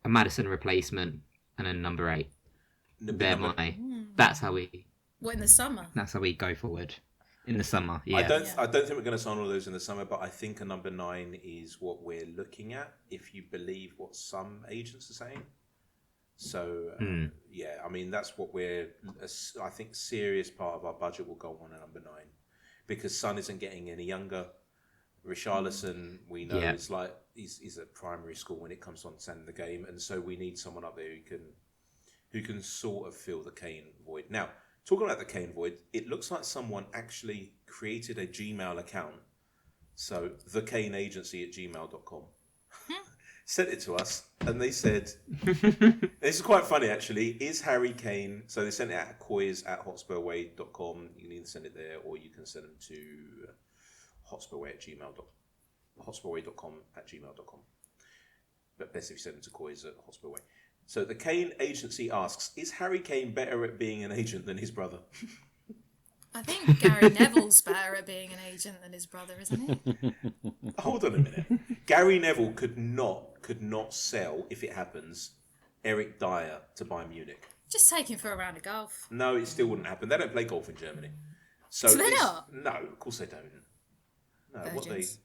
a Maddison replacement, and a number 8. That's how we. What, in the summer? That's how we go forward. In the summer, yeah. I don't think we're going to sign all of those in the summer, but I think a number 9 is what we're looking at, if you believe what some agents are saying. So, yeah, I mean, that's what I think serious part of our budget will go on a number 9. Because Son isn't getting any younger. Richarlison, we know, Yeah. is like he's at primary school when it comes to understanding the game, and so we need someone up there who can sort of fill the Kane void. Now, talking about the Kane void, it looks like someone actually created a Gmail account. So, thecaneagency@gmail.com. Sent it to us, and they said, this is quite funny actually, is Harry Kane, so they sent it at quiz@hotspurway.com. You can either send it there, or you can send them to hotspurway@gmail.com. But best if you send them to quiz@hotspurway. So the Kane agency asks, is Harry Kane better at being an agent than his brother? I think Gary Neville's better at being an agent than his brother, isn't he? Hold on a minute. Gary Neville could not sell, if it happens, Eric Dyer to Bayern Munich. Just take him for a round of golf. No, it still wouldn't happen. They don't play golf in Germany. So Do they not? No, of course they don't. No, Virgins.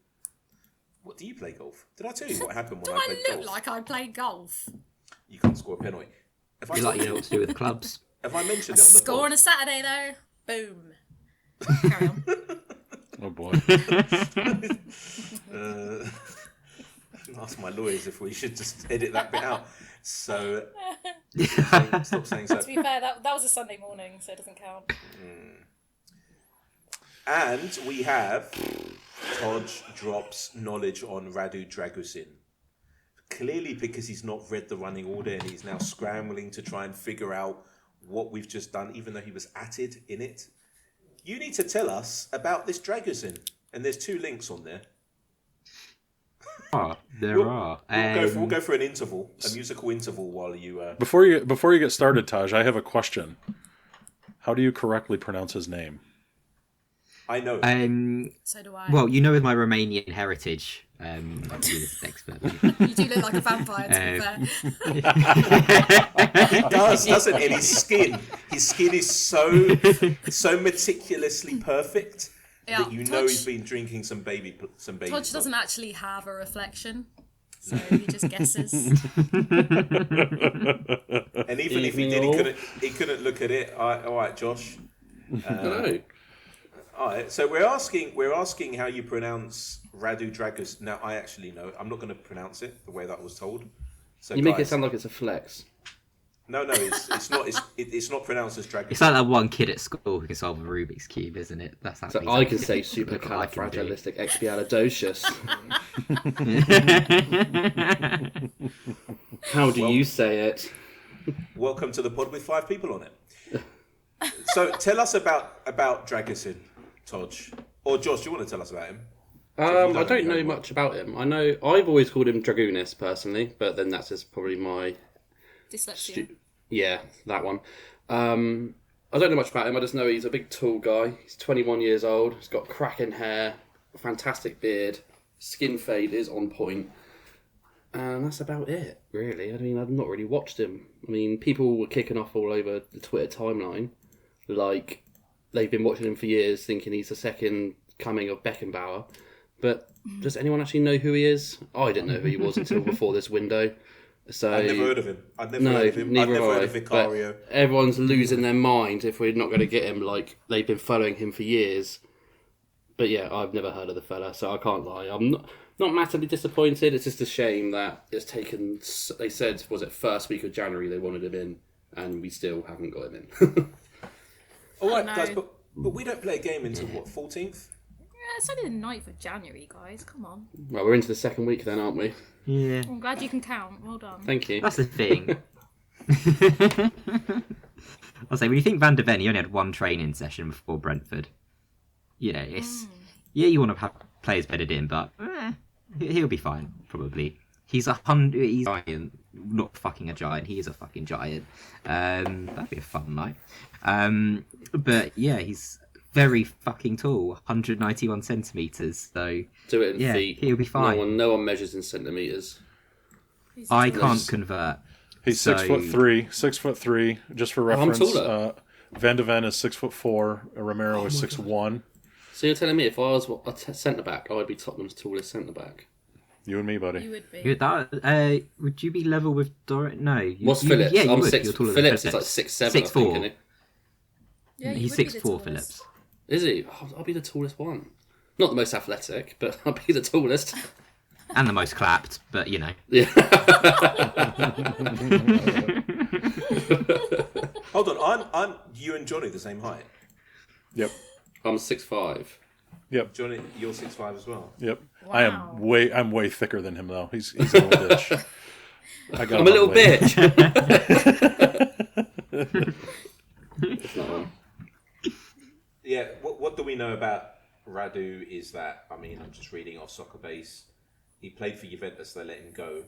what do you play golf? Did I tell you what happened Do when I I played look golf? like I play golf? You can't score a penalty. Have You like, you know what to do with the clubs. have I mentioned I it on the score on pod? a Saturday though. Boom. Carry on. Oh boy. Ask my lawyers if we should just edit that bit out. So stop saying so. To be fair, that was a Sunday morning, so it doesn't count. And we have Todge drops knowledge on Radu Dragusin. Clearly because he's not read the running order and he's now scrambling to try and figure out what we've just done, even though he was atted in it. You need to tell us about this Dragusin. And there's 2 links on there. There are. We'll go for an interval, a musical interval while you... Before you get started, Taj, I have a question. How do you correctly pronounce his name? I know. So do I. Well, you know, with my Romanian heritage, I'm this expertly. You do look like a vampire, to be fair. He does, doesn't it? His skin is so meticulously perfect that you know he's been drinking some baby. Todge doesn't actually have a reflection, so he just guesses. And even if he did, he couldn't look at it. All right, Josh. No. All right, so we're asking how you pronounce Radu Dragus. Now I actually know. I'm not going to pronounce it the way that I was told. So You make it sound like it's a flex. No, it's not. It's not pronounced as Dragus. It's like that one kid at school who can solve a Rubik's Cube, isn't it? That's So I can say supercalifragilisticexpialidocious. How do you say it? Welcome to the pod with 5 people on it. So tell us about Dragusin, Todge. Or Josh, do you want to tell us about him? I don't know much about him. I know I've always called him Dragunis personally, but then that's just probably my Dyslexia. yeah, that one. I don't know much about him. I just know he's a big, tall guy. He's 21 years old. He's got cracking hair, a fantastic beard, skin fade is on point, and that's about it, really. I mean, I've not really watched him. I mean, people were kicking off all over the Twitter timeline, like they've been watching him for years, thinking he's the second coming of Beckenbauer. But does anyone actually know who he is? I didn't know who he was until before this window. So I've never heard of him. I've never heard of him. I've never heard of Vicario. But everyone's losing their mind if we're not going to get him. Like, they've been following him for years. But yeah, I've never heard of the fella, so I can't lie. I'm not massively disappointed. It's just a shame that it's taken. They said, was it first week of January they wanted him in, and we still haven't got him in. All right, guys, but we don't play a game until what, 14th? Yeah, it's only the 9th of January, guys. Come on. Well, we're into the second week then, aren't we? Yeah. I'm glad you can count. Well done. Thank you. That's the thing. I'll say, when you think Van der Ven, he only had 1 training session before Brentford. You know, yeah, you want to have players bedded in, but he'll be fine, probably. He's a giant, not fucking a giant, he is a fucking giant. That'd be a fun night. But yeah, he's very fucking tall, 191 centimetres, so Do it in feet. he'll be fine. No one measures in centimetres. I can't convert. He's So- 6'3", just for reference. taller. Van de Ven is 6'4", Romero is 6'1". So you're telling me if I was a centre-back, I'd be Tottenham's tallest centre-back? You and me, buddy. You would be. Would you be level with Dorrit? No. What's Phillips? Yeah, you I'm would. 6. You're taller than Phillips is like 6'7", I think, 6'4". isn't he? Yeah, you He's would be the 6'4", tallest. Phillips. Is he? Oh, I'll be the tallest one. Not the most athletic, but I'll be the tallest. And the most clapped, but you know. Yeah. Hold on, I'm you and Johnny the same height. Yep. I'm 6'5". Yep. Johnny, you're 6'5" as well. Yep. Wow. I'm way thicker than him though. He's a little bitch. I'm a little bitch. It's not one. Yeah, what do we know about Radu is that, I mean, I'm just reading off Soccer Base. He played for Juventus, they let him go.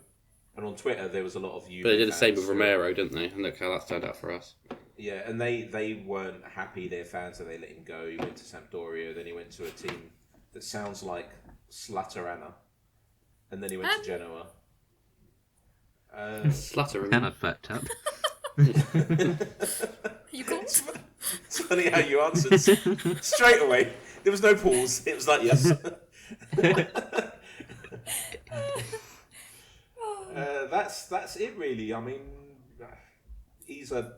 And on Twitter, there was a lot of Juve But they did the same fans with Romero, didn't they? And look how that's turned out for us. Yeah, and they weren't happy, their fans, so they let him go. He went to Sampdoria, then he went to a team that sounds like Slaterana, and then he went to Genoa. Slattering. Kind of fucked up. You cool? It's funny how you answered straight away. There was no pause. It was like, yes. That's it, really. I mean, he's a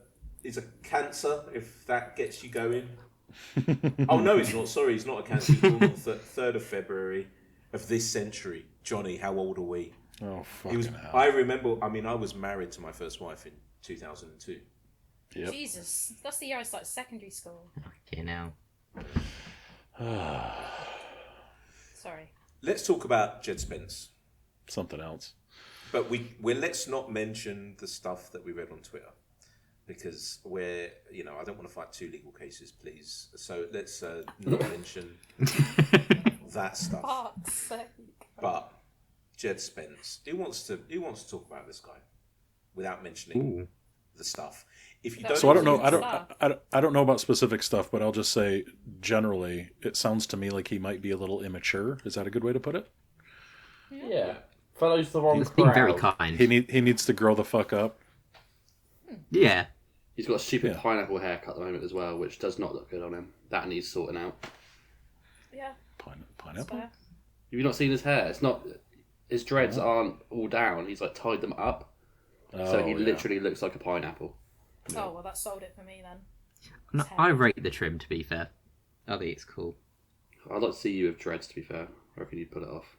cancer. If that gets you going. Oh no, he's not. Sorry, he's not a cancer. He's born on the 3rd of February of this century. Johnny, how old are we? Oh fucking hell. I remember. I mean, I was married to my first wife in 2002. Yep. Jesus, that's the year I started secondary school. Okay, now. Sorry. Let's talk about Jed Spence. Something else. But let's not mention the stuff that we read on Twitter, because I don't want to fight 2 legal cases, please. So let's not mention that stuff. Fuck's sake. But Jed Spence, who wants to talk about this guy without mentioning the stuff? If you don't, So I don't know. I don't know about specific stuff, but I'll just say generally, it sounds to me like he might be a little immature. Is that a good way to put it? Yeah. Follows the wrong He's crowd. being very kind. He needs to grow the fuck up. Yeah. He's got a stupid pineapple haircut at the moment as well, which does not look good on him. That needs sorting out. Yeah. Pineapple. Fair. Have you not seen his hair? It's not. His dreads aren't all down. He's like tied them up, so he literally looks like a pineapple. Oh well, that sold it for me then. No, I rate the trim, to be fair. I think it's cool. I'd like to see you with dreads. To be fair, I reckon you'd pull it off.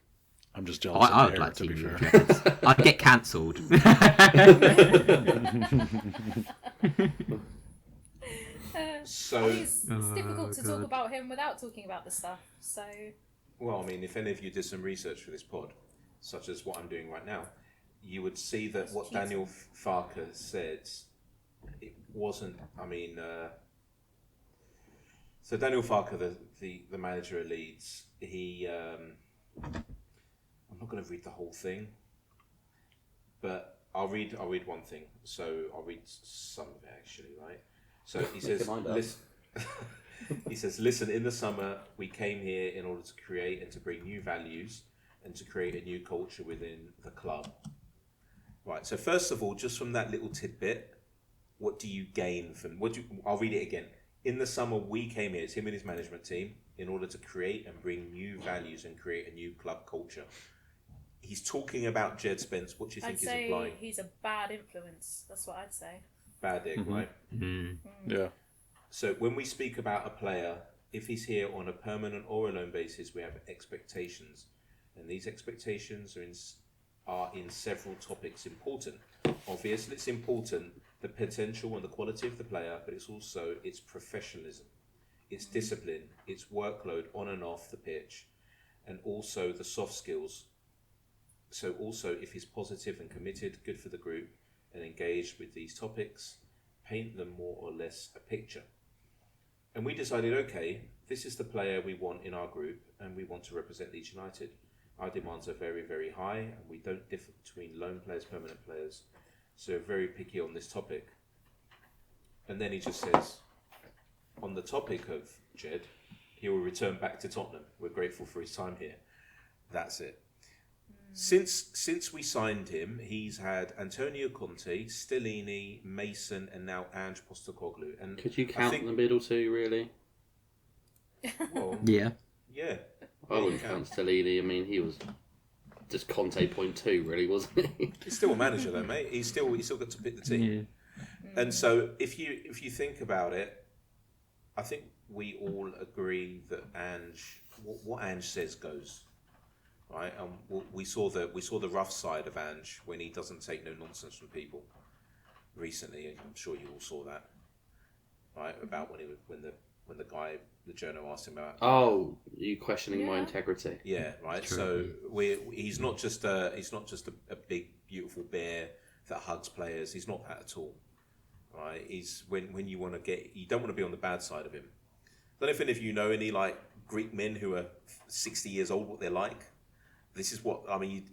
I'm just jealous. I of would hair, like to be to fair. dreads. I'd get cancelled. So, it's difficult to talk about him without talking about the stuff. So. well, I mean, if any of you did some research for this pod, such as what I'm doing right now, you would see that what Daniel Farker said, it wasn't. I mean, so Daniel Farker, the manager of Leeds, he. I'm not going to read the whole thing, but I'll read one thing. So I'll read some of it actually, right? So he says, he says, listen, in the summer, we came here in order to create and to bring new values and to create a new culture within the club. Right, so first of all, just from that little tidbit, what do you gain from, I'll read it again. In the summer, we came here, it's him and his management team, in order to create and bring new values and create a new club culture. He's talking about Jed Spence. What do you think he's implying? I'd say he's a bad influence. That's what I'd say. Bad egg, right? Yeah. So when we speak about a player, if he's here on a permanent or a loan basis, we have expectations. And these expectations are in several topics important. Obviously, it's important, the potential and the quality of the player, but it's also its professionalism, its discipline, its workload on and off the pitch, and also the soft skills. So also, if he's positive and committed, good for the group, and engaged with these topics, paint them more or less a picture. And we decided, okay, this is the player we want in our group, and we want to represent Leeds United. Our demands are very, very high, and we don't differ between loan players, permanent players. So we're very picky on this topic. And then he just says, on the topic of Jed, he will return back to Tottenham. We're grateful for his time here. That's it. Since we signed him, he's had Antonio Conte, Stellini, Mason, and now Ange Postecoglou. And could you count the middle two, really? Well, Yeah. yeah. I wouldn't count Stellini. I mean, he was just Conte point two, really, wasn't he? He's still a manager, though, mate. He's still got to pick the team. Yeah. And so, if you think about it, I think we all agree that Ange, what Ange says goes, right? And we saw the rough side of Ange when he doesn't take no nonsense from people. Recently, I'm sure you all saw that, right? About when the guy, the journal, asked him about. Oh, you questioning my integrity? Yeah, right. So he's not just a big beautiful bear that hugs players. He's not that at all, right? He's when you don't want to be on the bad side of him. I don't know if you know any like Greek men who are 60 years old, what they're like. This is what I mean.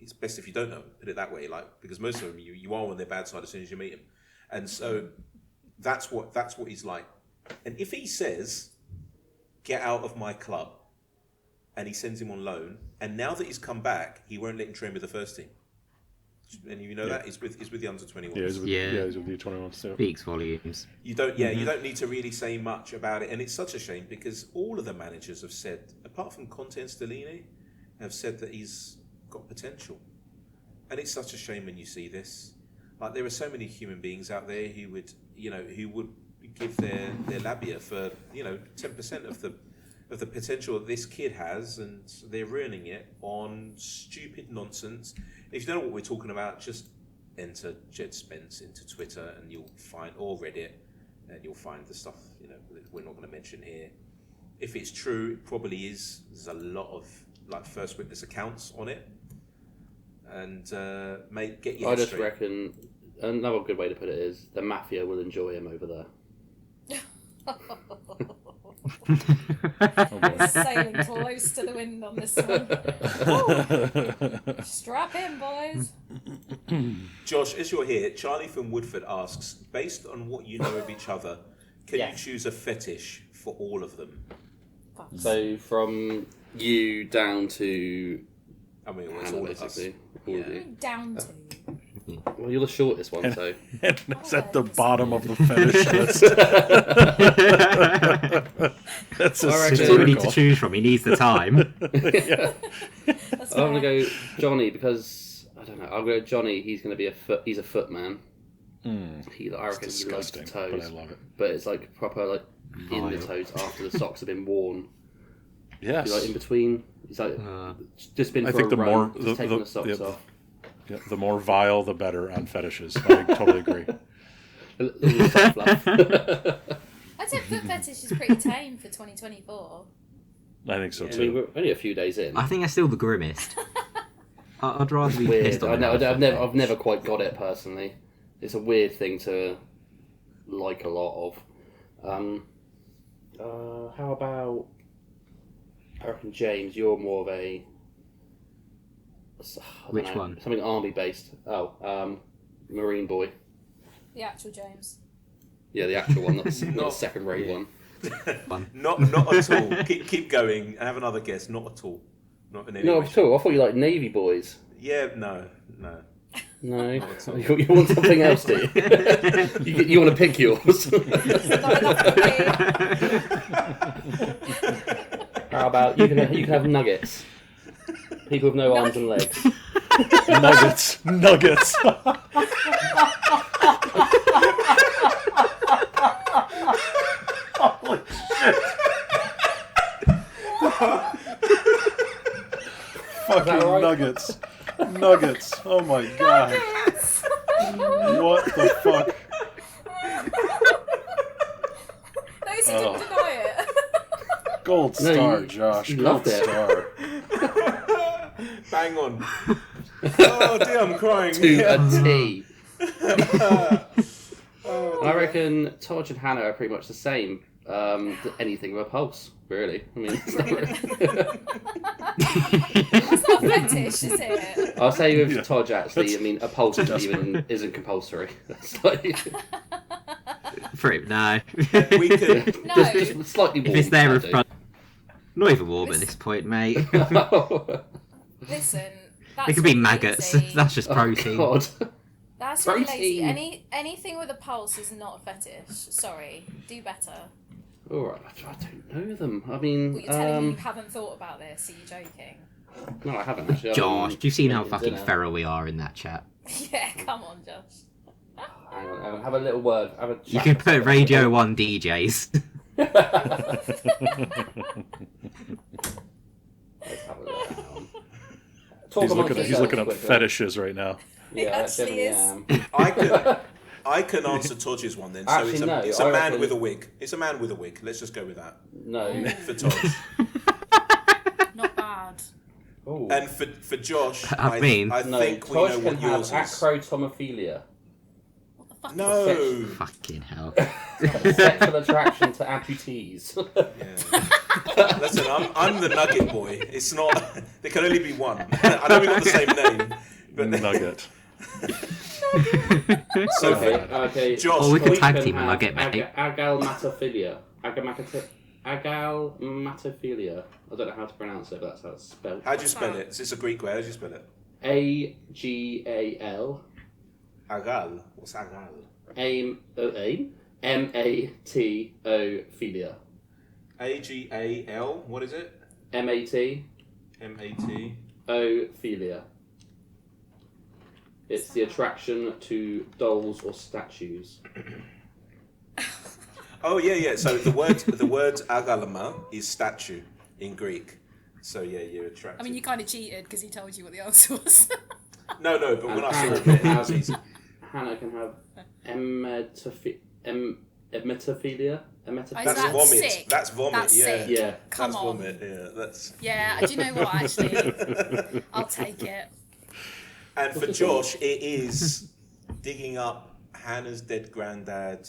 It's best if you don't know. Put it that way, like because most of them you are on their bad side as soon as you meet him, and so that's what he's like. And if he says, "Get out of my club," and he sends him on loan, and now that he's come back, he won't let him train with the first team. And you know that he's with the under 21s. Yeah, he's with the 21s too. Speaks volumes. You don't need to really say much about it, and it's such a shame because all of the managers have said, apart from Conte and Stellini, have said that he's got potential, and it's such a shame when you see this. Like there are so many human beings out there who would give their labia for 10% of the potential that this kid has, and they're ruining it on stupid nonsense. If you don't know what we're talking about, just enter Jed Spence into Twitter and you'll find, or Reddit, and you'll find the stuff that we're not going to mention here. If it's true, it probably is. There's a lot of like first witness accounts on it, and get your head I just straight. reckon another good way to put it is the mafia will enjoy him over there. Sailing close to the wind on this one. Strap in, boys. Josh, as you're here, Charlie from Woodford asks, based on what you know of each other, can you choose a fetish for all of them? So from you down to I mean, it's Hannah, all of us. basically. All of you. Down to. Well, you're the shortest one, so. And it's at the bottom of the fetish list. That's I reckon- There's too many to choose from. He needs the time. That's I'm gonna fair. go Johnny because I don't know. I'll go Johnny. He's gonna be a foot. He's a foot man. I reckon he likes the disgusting, toes, but I love it. But it's like proper like in the Vile. toes after the socks have been worn. Yes. He's like in between. He's like just been I for think a the run, more just taking the socks yeah, off. yeah, the more vile, the better on fetishes. I totally agree. A little soft fluff. I'd say foot fetish is pretty tame for 2024. I think so I mean, too. we're only a few days in. I think that's still the grimmest. I'd rather be Weird. pissed on I've never quite got it personally. It's a weird thing to like a lot of. How about? I reckon James, you're more of a. I don't Which know, one? Something army based. Marine boy. The actual James. Yeah, the actual one, not the second rate one. Not at all. Keep going and have another guess. Not at all. Not in any No, way. at all. I thought you liked navy boys. Yeah, no. No, you want something else, do you? you want to pick yours? Not enough for me. How about you can have nuggets? People with no arms and legs. Nuggets. Holy shit. Fucking right? Nuggets. Oh my god. What the fuck? Those who didn't deny it. Gold No, star, you Josh. loved Gold it. star. Bang on. Oh dear, I'm crying. To a T. I reckon Todge and Hannah are pretty much the same. Anything with a pulse, really. I mean, it's not really... That's not a fetish, is it? I'll say with Todge actually. I mean, a pulse isn't compulsory. That's like No. We could. No. just slightly warm. If it's there in that'd front. Not even warm at this point, mate. do. Listen, that's It could be really maggots. lazy. That's just protein. God. That's really lazy. Protein. Anything with a pulse is not a fetish. Sorry, do better. All right, I don't know them. I mean, Well, you're telling me you haven't thought about this. Are you joking? no, I haven't actually. Josh, you've seen how fucking dinner. feral we are in that chat. Yeah, come on, Josh. Hang on, have a little word. Have a You chat. can put Radio 1 DJs. Let's have a look. He's looking up fetishes right now. Yeah, I actually definitely is. am. I can answer Todge's one then. So Actually, it's a man with a wig. It's a man with a wig. Let's just go with that. No. For Todge. Not bad. Ooh. And for Josh, I No, think we know Tosh what can have yours is. acrotomophilia. What the fuck? No. Fucking hell. Sexual attraction to amputees. Yeah. Listen, I'm the Nugget boy. It's not. There can only be one. I know we got the same name, but Nugget. So okay. Josh, Oh, we can tag can team him, I'll have get mate. agalmatophilia. Agalmatophilia. I don't know how to pronounce it, but that's how it's spelled. how do you spell it? It's a Greek way. How do you spell it? Agal. Agal. What's agal? Matophilia. Agal. What is it? Matophilia. Matophilia. It's the attraction to dolls or statues. Oh yeah. So the word agalama is statue in Greek. So yeah, you're attracted. I mean, you kind of cheated because he told you what the answer was. No, but when I saw Hannah it, can it was have, easy. Hannah can have emetophilia. That's that vomit. sick? That's vomit. That's yeah. sick. Yeah. Come That's on. vomit. Yeah. That's. Yeah, do you know what, actually? I'll take it. And for Josh, it is digging up Hannah's dead granddad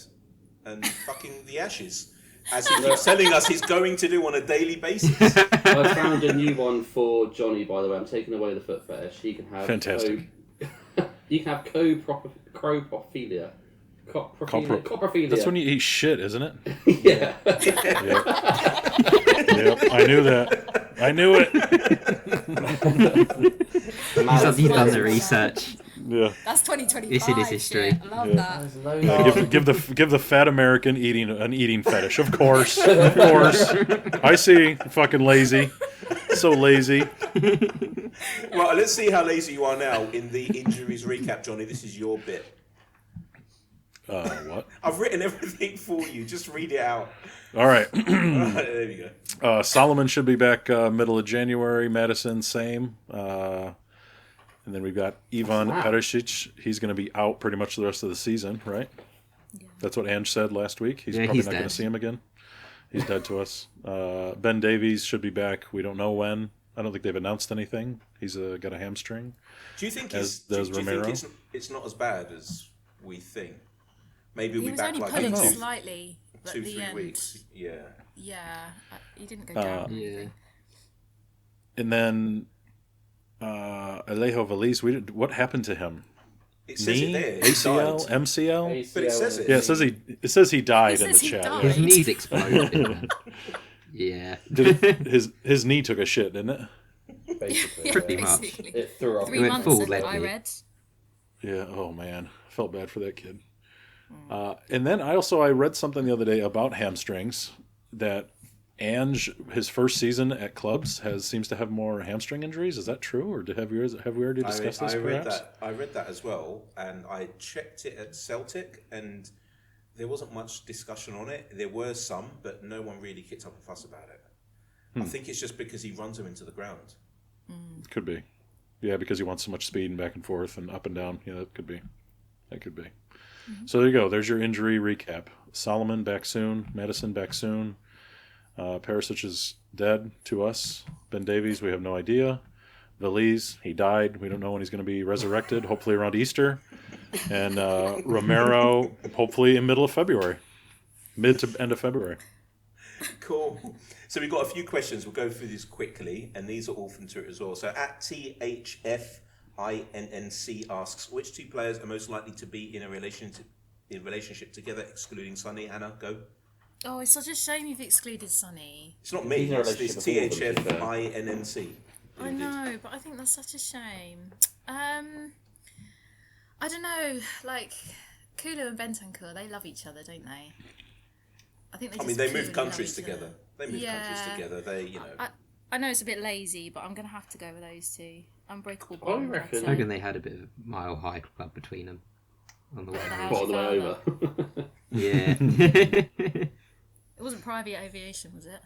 and fucking the ashes, as he keeps telling us he's going to do on a daily basis. I found a new one for Johnny, by the way. I'm taking away the foot fetish. He can have Fantastic. You can have coprophilia. Coprophilia. That's when you eat shit, isn't it? Yeah. Yep. I knew that. I knew it. He's done the research. Yeah. That's 2025. Yes, it is history. Shit. I love that. There's loads Give the fat American an eating fetish. Of course. I see. Fucking lazy. So lazy. Right, let's see how lazy you are now in the injuries recap, Johnny. This is your bit. What? I've written everything for you. Just read it out. All right. There you go. Solomon should be back middle of January. Madison, same. And then we've got Ivan Perisic. He's going to be out pretty much the rest of the season, right? Yeah. That's what Ange said last week. He's Yeah, probably he's not going to dead. see him again. He's dead to us. Ben Davies should be back. We don't know when. I don't think they've announced anything. He's got a hamstring. Do you think As do does you think Romero. it's not as bad as we think? Maybe He we'll be was back only like pulling in slightly at the 2-3 end. weeks. Yeah. Yeah, he didn't go down. or Yeah. anything. And then Alejo Valise, what happened to him? It says Knee? it there. He ACL? died. MCL? But it says it. Yeah, it says he died It in the says he chat. died. Yeah. His knees exploded. Yeah. His knee took a shit, didn't it? basically. Pretty much. Basically. It threw up. 3 went months full ago, lead I me. read. Yeah. Oh man, I felt bad for that kid. And then I read something the other day about hamstrings that Ange, his first season at clubs, seems to have more hamstring injuries. Is that true, or have we already discussed this? I read Perhaps. that. I read that as well, and I checked it at Celtic, and there wasn't much discussion on it. There were some, but no one really kicked up a fuss about it. I think it's just because he runs them into the ground. Could be. Yeah, because he wants so much speed and back and forth and up and down. Yeah, that could be. So there you go. There's your injury recap. Solomon back soon. Madison back soon. Perisic is dead to us. Ben Davies, we have no idea. Valise, he died. We don't know when he's going to be resurrected. Hopefully around Easter. And Romero, hopefully in middle of February. Mid to end of February. Cool. So we've got a few questions. We'll go through these quickly, and these are all from Twitter as well. So at THFINNC asks, which two players are most likely to be in a relationship together, excluding Sonny? Hannah, go. Oh, it's such a shame you've excluded Sonny. It's not me. He's in a It's relationship with all of them, THFINNC. I know, but I think that's such a shame. I don't know, like Kulu and Bentancur, they love each other, don't they? I think I mean, just they purely moved countries love each together. other. They moved countries Yeah. together. I know it's a bit lazy, but I'm gonna have to go with those two. Unbreakable I Bond. reckon- I'd I say. reckon they had a bit of mile high club between them on the way. What the hell? What, on the way over? Yeah. It wasn't private aviation, was it?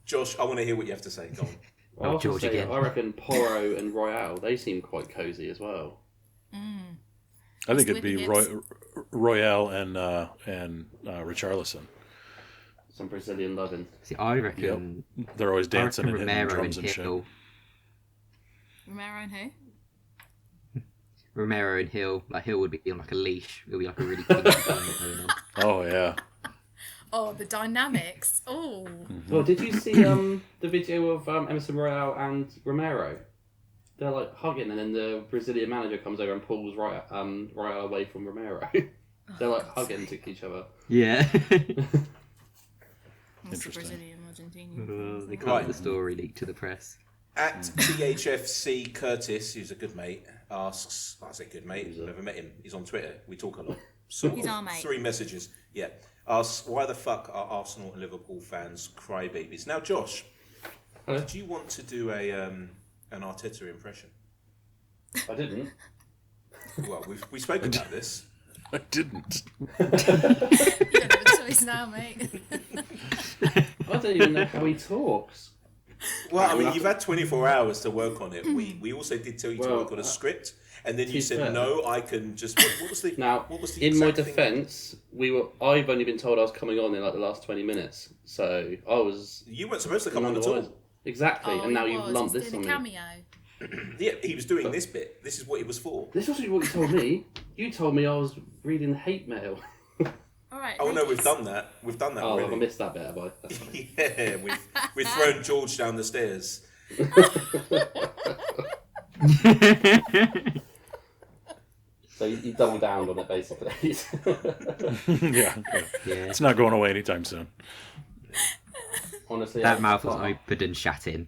Josh, I want to hear what you have to say. Go on. I was gonna George say, again. I reckon Porro and Royale, they seem quite cosy as well. I think it'd be Hips. Royale and Richarlison. Some Brazilian loving. See, I reckon They're always I dancing reckon and hitting Romero drums and and shit. Hill. Romero and who? Romero and Hill. Like Hill would be on like a leash. It would be like a really kinky thing going on. Oh yeah. Oh, the dynamics. Oh. Well, did you see the video of Emerson Royale and Romero? They're like hugging, and then the Brazilian manager comes over and pulls Royale away from Romero. They're like hugging to each other. Yeah. What's the Interesting. Brazilian Argentinian? They thing? can't get the story leaked to the press. At THFC Curtis, who's a good mate, asks, I say good mate, I've never met him, he's on Twitter, we talk a lot. He's our mate. 3 messages, yeah. Asks, why the fuck are Arsenal and Liverpool fans crybabies? Now, Josh, Hello? did you want to do an Arteta impression? I didn't. Well, we spoke about this. I didn't. You don't have a choice now, mate. I don't even know how he talks. Well, I mean, you've had 24 hours to work on it. We also did tell you to Well, work on a script, and then you to said, be fair- no, I can just... What was the... Now, what was the in my exact thing? defence, I've only been told I was coming on in like the last 20 minutes, so I was. You weren't supposed to come on at all. Exactly, Oh, and now he you've was. lumped He's this doing on a me. cameo. Yeah, he was doing this bit. This is what it was for. This wasn't what you told me. You told me I was reading hate mail. All right. Oh no, Lucas. we've done that. We've done that Oh, have I already. missed that bit, have I? That's fine. Yeah, we've thrown George down the stairs. So you double down on it, basically. Yeah. It's not going away anytime soon. Honestly, That mouth was opened and shut in.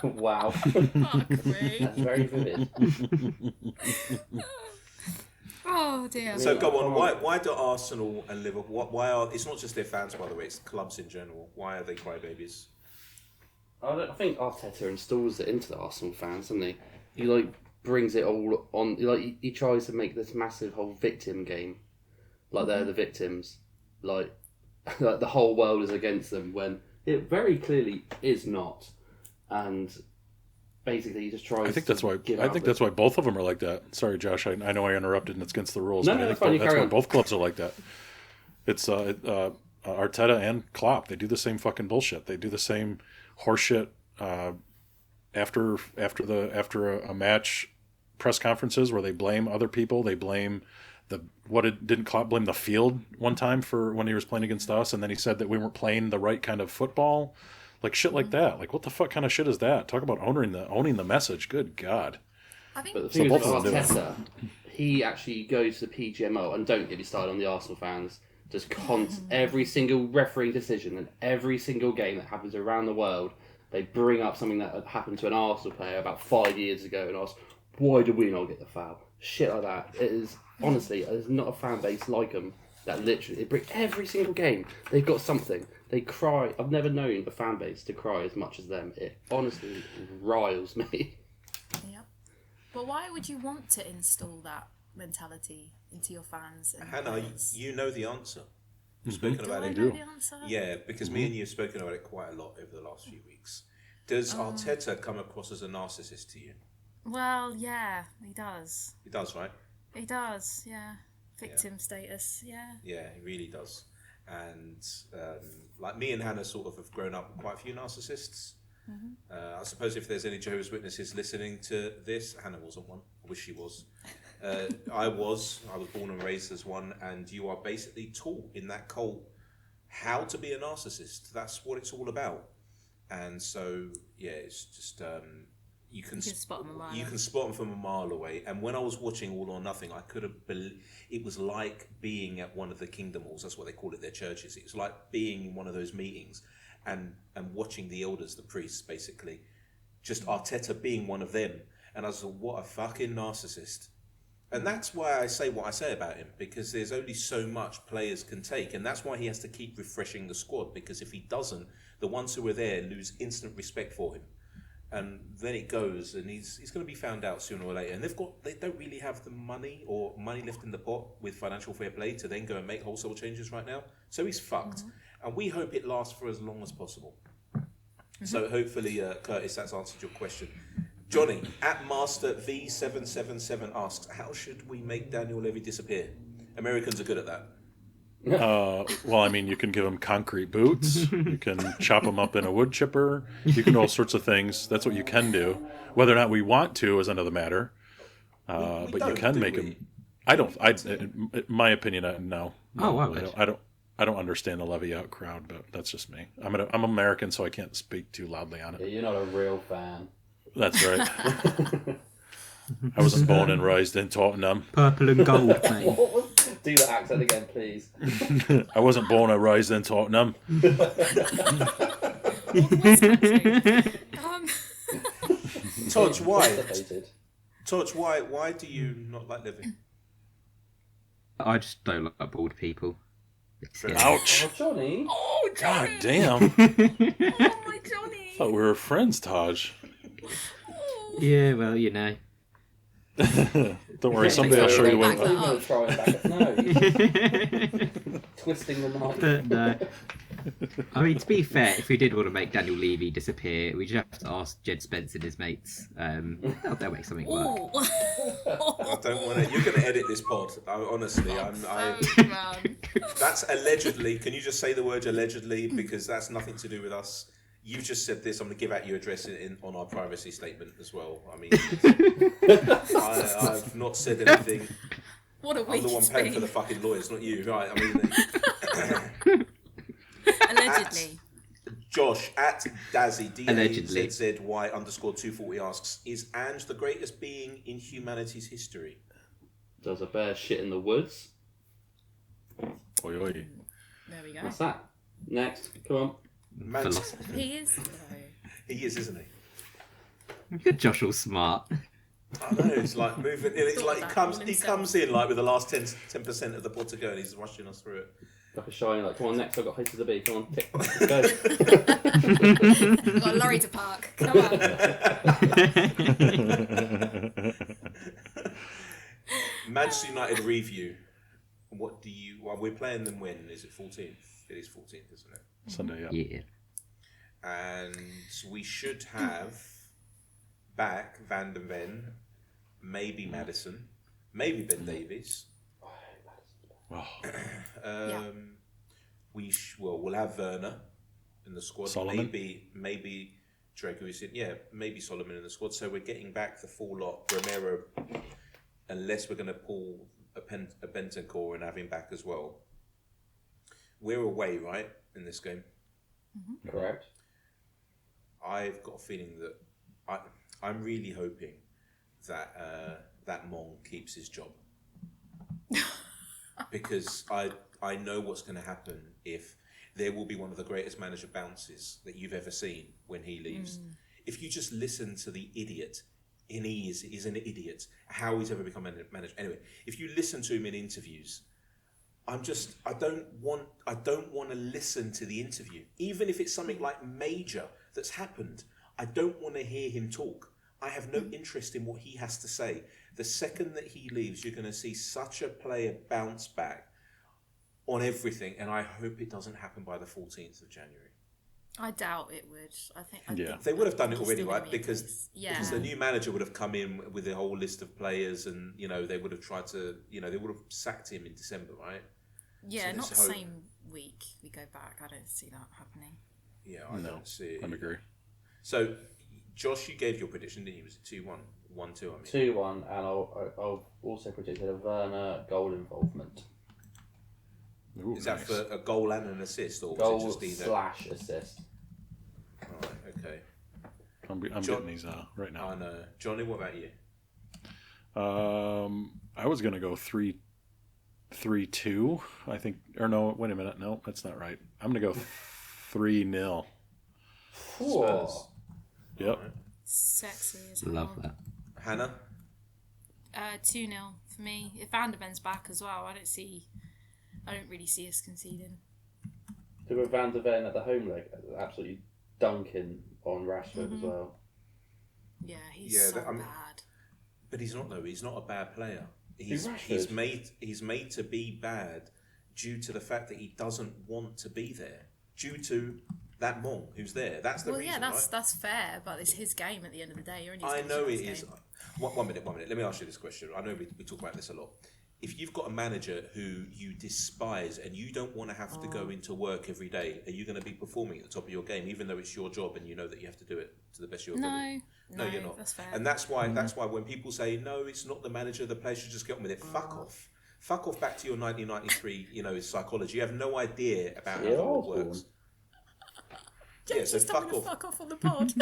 Wow. Fuck me. That's very vivid. Oh dear. So go on. Why do Arsenal and Liverpool? Why are? It's not just their fans, by the way. It's clubs in general. Why are they crybabies? I think Arteta installs it into the Arsenal fans, doesn't he? He like brings it all on. He tries to make this massive whole victim game, like they're the victims, like the whole world is against them when it very clearly is not, and basically he just tries. I think that's why. I think that's why both of them are like that. Sorry, Josh. I know I interrupted, and it's against the rules. No, but no, I that's think fine, you that's carry why on. both clubs are like that. It's Arteta and Klopp. They do the same fucking bullshit. They do the same horseshit after a match press conferences where they blame other people. They blame didn't Klopp blame the field one time for when he was playing against us, and then he said that we weren't playing the right kind of football. Like shit like that. Like what the fuck kind of shit is that? Talk about owning the message. Good God. I think But the So thing is, both with of them do Arteta, he actually goes to the PGMO, and don't get me started on the Arsenal fans. Just every single refereeing decision and every single game that happens around the world, they bring up something that happened to an Arsenal player about 5 years ago and ask, why did we not get the foul? Shit like that. It is, honestly, there's not a fan base like them that literally, they bring every single game. They've got something. They cry. I've never known a fan base to cry as much as them. It honestly riles me. Yep. But why would you want to install that mentality into your fans? And Hannah, players? you know the answer. You've spoken Do about I it. know the answer? Yeah, because me and you have spoken about it quite a lot over the last few weeks. Does Arteta come across as a narcissist to you? Well, yeah, he does. He does, right? He does, yeah. Victim status, yeah. Yeah, he really does. And like me and Hannah sort of have grown up with quite a few narcissists. I suppose if there's any Jehovah's Witnesses listening to this, Hannah wasn't one. I wish she was. I was born and raised as one, and you are basically taught in that cult how to be a narcissist. That's what it's all about. And so, yeah, it's just you can spot 'em a mile you away. can spot them from a mile away. And when I was watching All or Nothing, I could have it was like being at one of the kingdom halls. That's what they call it, their churches. It was like being in one of those meetings and watching the elders, the priests, basically, just Arteta being one of them. And I was like, what a fucking narcissist. And that's why I say what I say about him, because there's only so much players can take. And that's why he has to keep refreshing the squad, because if he doesn't, the ones who are there lose instant respect for him. And then it goes, and he's going to be found out sooner or later. And they don't really have the money or money left in the pot with financial fair play to then go and make wholesale changes right now. So he's fucked. and we hope it lasts for as long as possible. So hopefully, Curtis, that's answered your question. Johnny, at Master V777 asks, how should we make Daniel Levy disappear? Americans are good at that. Well, I mean, you can give him concrete boots. You can chop him up in a wood chipper. You can do all sorts of things. That's what you can do. Whether or not we want to is another matter. We But you can make him. I don't. In my opinion, no. Oh, wow. I don't understand the Levy out crowd, but that's just me. I'm American, so I can't speak too loudly on Yeah, it. you're not a real fan. That's right. I wasn't born and raised in Tottenham. Purple and gold, mate. Do the accent again, please. I wasn't born and raised in Tottenham. Todge, why? Constipated. Todge, why do you not like Levy? I just don't like bald people. Ouch! Oh, Johnny. Oh, God Johnny. damn! Oh, my Johnny. Thought we were friends, Taj. Yeah, well, you know. Don't worry, someday I'll show you the I'm way. going to throw him back. No, twisting the knife. But no. I mean, to be fair, if we did want to make Daniel Levy disappear, we just have to ask Jed Spence and his mates. They'll make something work. Ooh. I don't want to. You're going to edit this pod. Honestly, Man. that's allegedly. Can you just say the word allegedly? Because that's nothing to do with us. You've just said this. I'm going to give out your address on our privacy statement as well. I mean, I've not said anything. What a I'm week the one it's paying been. for the fucking lawyers, not you, right? I mean, Allegedly. Josh at Dazzy Allegedly. DAZZY_240 asks, is Ange the greatest being in humanity's history? Does a bear shit in the woods? Oi, oi. There we go. What's that? Next, come on. Man, Philosophy. He is, though. he is, isn't he? Josh all smart. I know, it's like moving. It's Thought like he that comes. all He himself. comes in like with the last 10% of the pod to go, and he's rushing us through it. Like a shiny, like, come on, next I've got places to be. Come on, tick, go. We've got a lorry to park. Come on. Manchester United review. What do you? Well, we're playing them when? Is it 14th? It is 14th, isn't it? Sunday, yeah. Yeah. And we should have back Van der Ven, maybe Madison, maybe Ben Davies. Wow. We'll have Werner in the squad. Solomon? Maybe Drago is in. Yeah, maybe Solomon in the squad. So we're getting back the full lot. Romero, unless we're going to pull a Bentancur and have him back as well. We're away, right, in this game. Correct. I've got a feeling that I'm really hoping that that Mong keeps his job. Because I know what's going to happen if there will be one of the greatest manager bounces that you've ever seen when he leaves. If you just listen to the idiot, and he's an idiot, how he's ever become a manager. Anyway, if you listen to him in interviews, I don't want to listen to the interview. Even if it's something like major that's happened, I don't want to hear him talk. I have no interest in what he has to say. The second that he leaves, you're going to see such a player bounce back on everything, and I hope it doesn't happen by the 14th of January. I doubt it would. I think They would have done it he's already, still right? gonna be in Because place. the new manager would have come in with a whole list of players, and they would have tried to, they would have sacked him in December, right? Yeah, So not the let's hope- same week we go back. I don't see that happening. Yeah, I don't see it. I agree. So, Josh, you gave your prediction, didn't you? Was it 2-1? 1-2, I mean. 2-1, and I'll also predicted a Werner goal involvement. Ooh, Is that nice. for a goal and an assist, or was Goal it just either? / assist. Alright, okay. I'm John- getting these right now. I know. Johnny, what about you? I was gonna go 3-2. I think, or no, wait a minute. No, that's not right. I'm gonna go 3-0. Spurs. Yep. Alright. Sexy as hell. Love that. Hannah? 2-0 for me. If Van der Ven's back as well, I don't really see us conceding. So with Van der Ven at the home leg, absolutely dunking on Rashford as well. Yeah, he's Yeah, so but I'm- bad. But he's not, though. He's not a bad player. Who's He's Rashford? made to be bad due to the fact that he doesn't want to be there. due to that Mong who's there. That's the reason, right? That's fair, but it's his game at the end of the day. You're only I know it his is. game. One minute. Let me ask you this question. I know we talk about this a lot. If you've got a manager who you despise and you don't want to have to go into work every day, are you going to be performing at the top of your game, even though it's your job and you know that you have to do it to the best of your ability? No, you're not. That's fair. And that's why when people say, no, it's not the manager, the players should just get on with it, fuck off. Fuck off back to your 1993, psychology. You have no idea about how the world works. James is telling me to fuck off on the pod.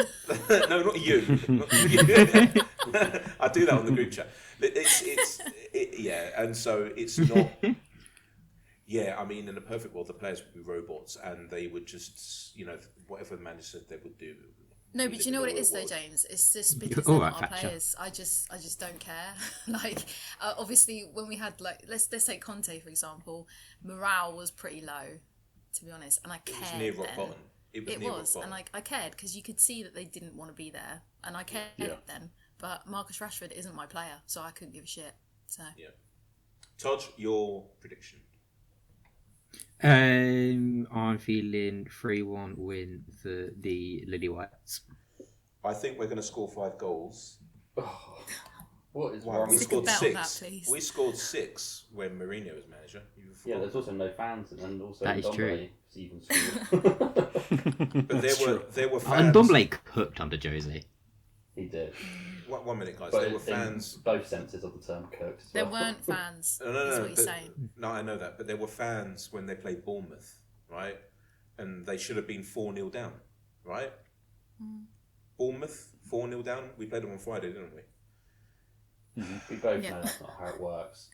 No, not you. I do that on the group chat. And so it's not. Yeah, I mean, in a perfect world, the players would be robots, and they would just, whatever the manager said they would do. No, but you know what it is though, James? It's just because they're not our players. I just don't care. Obviously, when we had let's take Conte for example, morale was pretty low, to be honest, and I cared. It was near rock bottom. It was, and I cared because you could see that they didn't want to be there, and I cared then. But Marcus Rashford isn't my player, so I couldn't give a shit. So Todd, your prediction? I'm feeling 3-1 win for the Lily Whites. I think we're going to score 5 goals. What is wrong? wrong? We scored 6. That, we scored 6 when Mourinho was manager. There's also no fans, and also that is true. Even scored. But there were fans. And Domblake cooked under Jose. He did. 1 minute, guys. But there were fans. Both senses of the term cooked. There weren't fans. No. That's what you're saying. No, I know that, but there were fans when they played Bournemouth, right? And they should have been 4-0 down, right? Bournemouth 4-0 down. We played them on Friday, didn't we? We both know that's not how it works.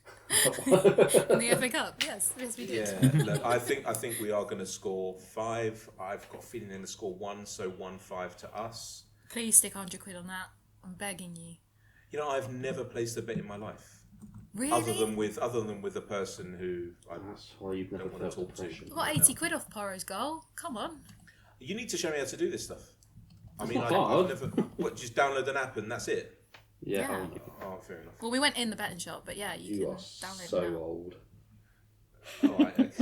In the FA Cup, yes we did. Yeah, look, I think we are going to score 5. I've got a feeling they're going to score 1, so 1-5 to us. Please stick 100 quid on that. I'm begging you. I've never placed a bet in my life. Really? Other than with a person who That's why you've never don't want to felt talk to. depression. What, 80 quid off Porro's goal? Come on. You need to show me how to do this stuff. It's I've not hard. never. Just download an app and that's it. Yeah. Yeah. Oh, fair enough. Well, we went in the betting shop, but yeah, you You can are download so it now. old. All right.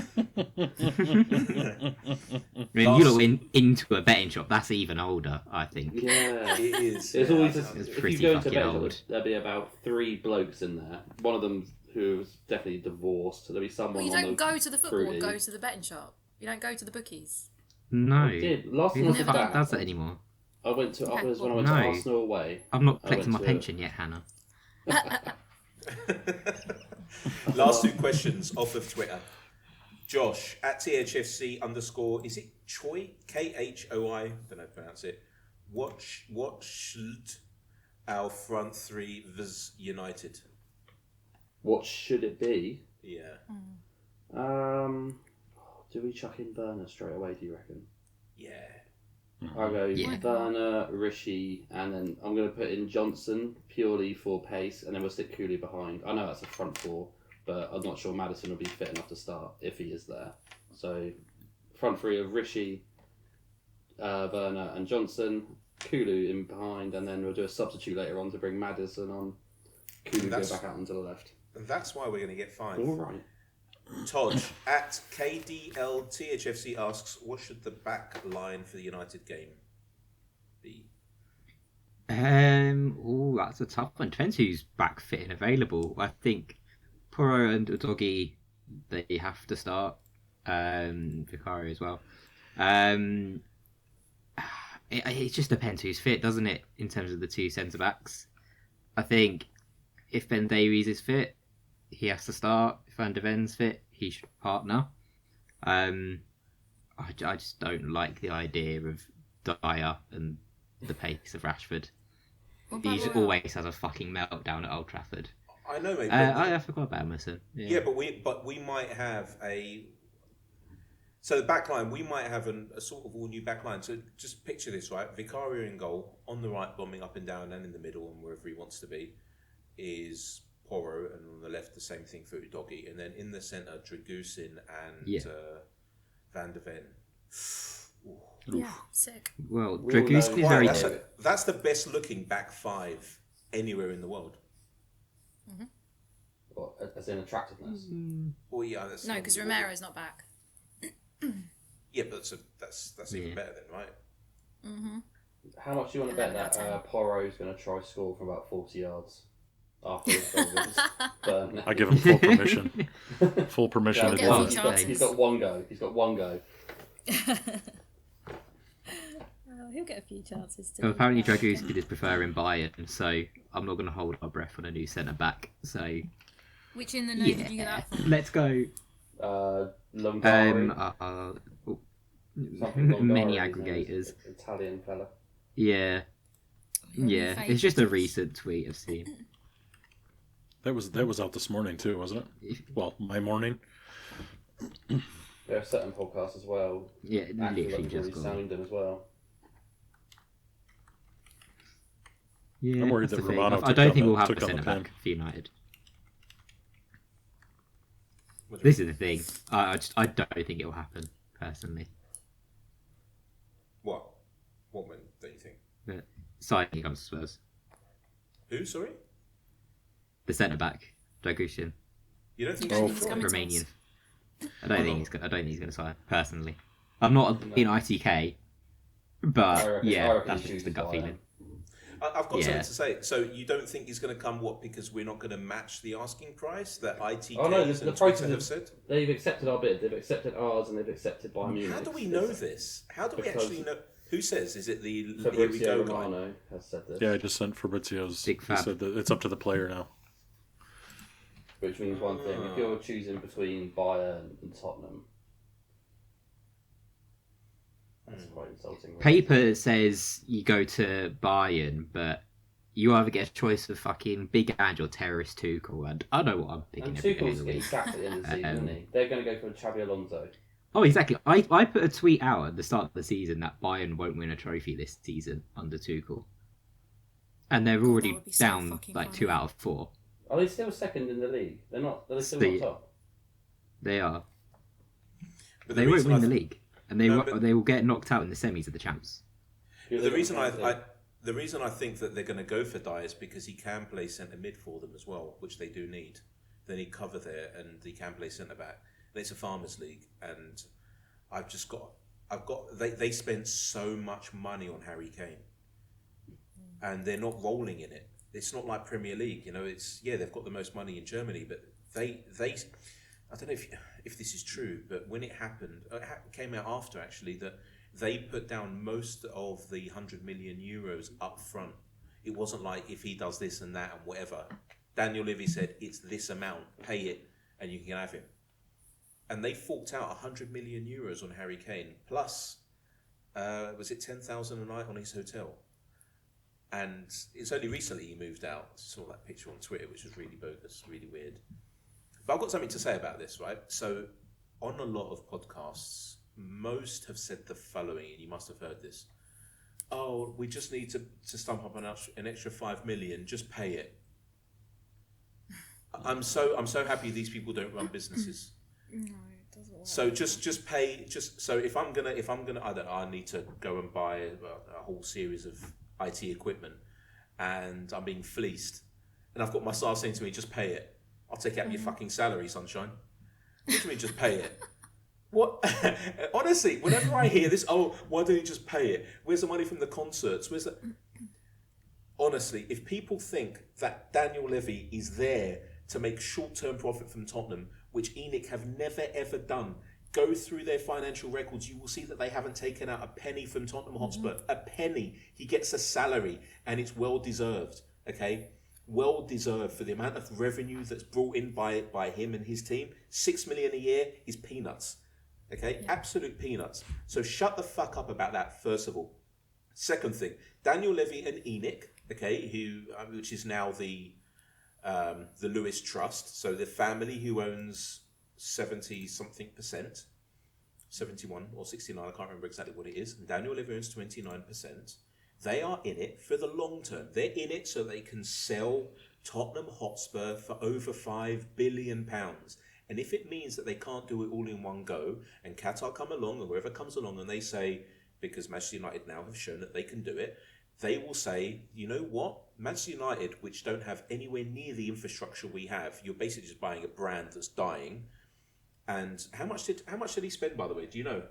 I mean, you lot into a betting shop. That's even older, I think. Yeah. It is. There's yeah, always that sounds if good. pretty you go into fucking bed, old. there'll be about 3 blokes in there. One of them who's definitely divorced. There'll be someone. Well, you on don't the go to the football, fruity. go to the betting shop. You don't go to the bookies. No. I did. Last Who time the I did fuck that, does that anymore? I went to. Okay, I was when I well- went to No. Arsenal away. I've not I collected my went to- pension yet, Hannah. Last 2 questions off of Twitter. Josh at THFC _ is it Choi KHOI? Don't know how to pronounce it. What should our front 3 was United? What should it be? Yeah. Do we chuck in Werner straight away? Do you reckon? Yeah. I'll go Yeah. Werner, Rishi, and then I'm going to put in Johnson purely for pace, and then we'll stick Cooley behind. I know that's a front 4, but I'm not sure Maddison will be fit enough to start if he is there. So front 3 of Rishi, Werner, and Johnson. Kulu in behind, and then we'll do a substitute later on to bring Maddison on. Kulu go back out onto the left. And that's why we're going to get 5. All right. Todd at KDLTHFC asks, what should the back line for the United game be? That's a tough one. Depends who's back fit and available. I think Porro and Udogie, they have to start. Vicario as well. It just depends who's fit, doesn't it, in terms of the 2 centre backs. I think if Ben Davies is fit, he has to start. If Van der Ven's fit, he should partner. I just don't like the idea of Dyer and the pace of Rashford. He just always has a fucking meltdown at Old Trafford. I know, mate. I forgot about Emerson. Yeah, but we might have a. So the back line, we might have a sort of all new back line. So just picture this, right? Vicario in goal, on the right, bombing up and down, and in the middle, and wherever he wants to be, is Porro, and on the left, the same thing for Udogie. And then in the centre, Dragusin and Van der Ven. Yeah, sick. Well, We all Dragusin is know- very... That's the best looking back 5 anywhere in the world. What, as in attractiveness? Well, yeah, that's No, because Romero's not back. Yeah, but that's even better then, right? Mm-hmm. How much do you want to bet 11 out of 10. that Porro's going to try score from about 40 yards after his goal against Burnley? I give him full permission. Full permission to do Yeah, that. He's got one go. He's got one go. He'll get a few chances too. Well, apparently Dragouskin is preferring Bayern, so I'm not going to hold my breath on a new centre back. So Which in the know did you get that from? let's go. Longari. Many Longari, aggregators. Italian fella. Yeah, it's just a recent tweet I've seen. That was out this morning too, wasn't it? Well, my morning. There are certain podcasts as well. Yeah, Actually, literally just already gone. signed them as well. Yeah, I'm worried that's that the thing. Romano I don't think we'll have took a on the centre back pen. for United. This is the thing. I don't think it will happen personally. What? What one do you think? But signing comes to Spurs. Who? Sorry. The centre back, Dragouskin, You don't think Oh, he's it's coming to us. Romanian. I don't think he's going to sign personally. I'm not in ITK, I but reckon- I yeah, reckon that's he just the chooses gut Bayern. feeling. I've got Yeah. something to say. So you don't think he's going to come? What? Because we're not going to match the asking price that ITK Oh no, and the Twitter prices have said. They've accepted our bid. They've accepted ours, and they've accepted Bayern Munich. How do we know this? How do we Because- actually know? Who says? Is it the Here We Fabrizio Go guy? Romano has said this, Yeah, I just sent Fabrizio's. Big He fab. said that it's up to the player now. which means one thing: if you're choosing between Bayern and Tottenham, that's quite insulting. Really. Paper says you go to Bayern, but you either get a choice of fucking Big Ange or Terrorist Tuchel, and I know what I'm picking And every day of Tuchel's the getting week. sacked at the end of the season, isn't he? They're going to go for Xabi Alonso. Oh, exactly. I put a tweet out at the start of the season that Bayern won't win a trophy this season under Tuchel. And they're already would be so down fucking like funny. 2 out of 4. Are they still second in the league? They're not. Are they still not top? They are. But They won't reason win I the th- league. And they No, will, but- they will get knocked out in the semis of the champs. Who are The they reason gonna play? the reason I think that they're going to go for Dyer is because he can play centre mid for them as well, which they do need. They need cover there, and he can play centre back. And it's a farmers league, and they spent so much money on Harry Kane, and they're not rolling in it. It's not like Premier League, they've got the most money in Germany, but they I don't know if this is true, but when it happened, it came out after actually that they put down most of the 100 million euros up front. It wasn't like if he does this and that and whatever. Daniel Levy said it's this amount, pay it, and you can have him. And they forked out 100 million euros on Harry Kane, plus was it 10,000 a night on his hotel? And it's only recently he moved out. I saw that picture on Twitter, which was really bogus, really weird. But I've got something to say about this, right? So on a lot of podcasts, most have said the following, and you must have heard this. Oh, we just need to stump up an extra 5 million, just pay it. I'm so happy these people don't run businesses. No, it doesn't work. So just pay. So if I'm gonna, I don't know, I need to go and buy a whole series of IT equipment, and I'm being fleeced, and I've got my staff saying to me, "Just pay it. I'll take out your fucking salary, sunshine." What do you mean, just pay it? What? Honestly, whenever I hear this, oh, why don't you just pay it? Where's the money from the concerts? Where's the? Honestly, if people think that Daniel Levy is there to make short-term profit from Tottenham, which ENIC have never ever done, go through their financial records, you will see that they haven't taken out a penny from Tottenham Hotspur. A penny. He gets a salary, and it's well deserved. Okay, well deserved for the amount of revenue that's brought in by him and his team. 6 million a year is peanuts. Okay, absolute peanuts. So shut the fuck up about that. First of all. Second thing, Daniel Levy and ENIC, okay, which is now the Lewis Trust, so the family who owns 70-something%, 71 or 69, I can't remember exactly what it is, and Daniel Levy owns 29%. They are in it for the long term. They're in it so they can sell Tottenham Hotspur for over £5 billion. And if it means that they can't do it all in one go, and Qatar come along, or whoever comes along, and they say, because Manchester United now have shown that they can do it, they will say, you know what, Manchester United, which don't have anywhere near the infrastructure we have, you're basically just buying a brand that's dying. And how much did he spend, by the way? Do you know?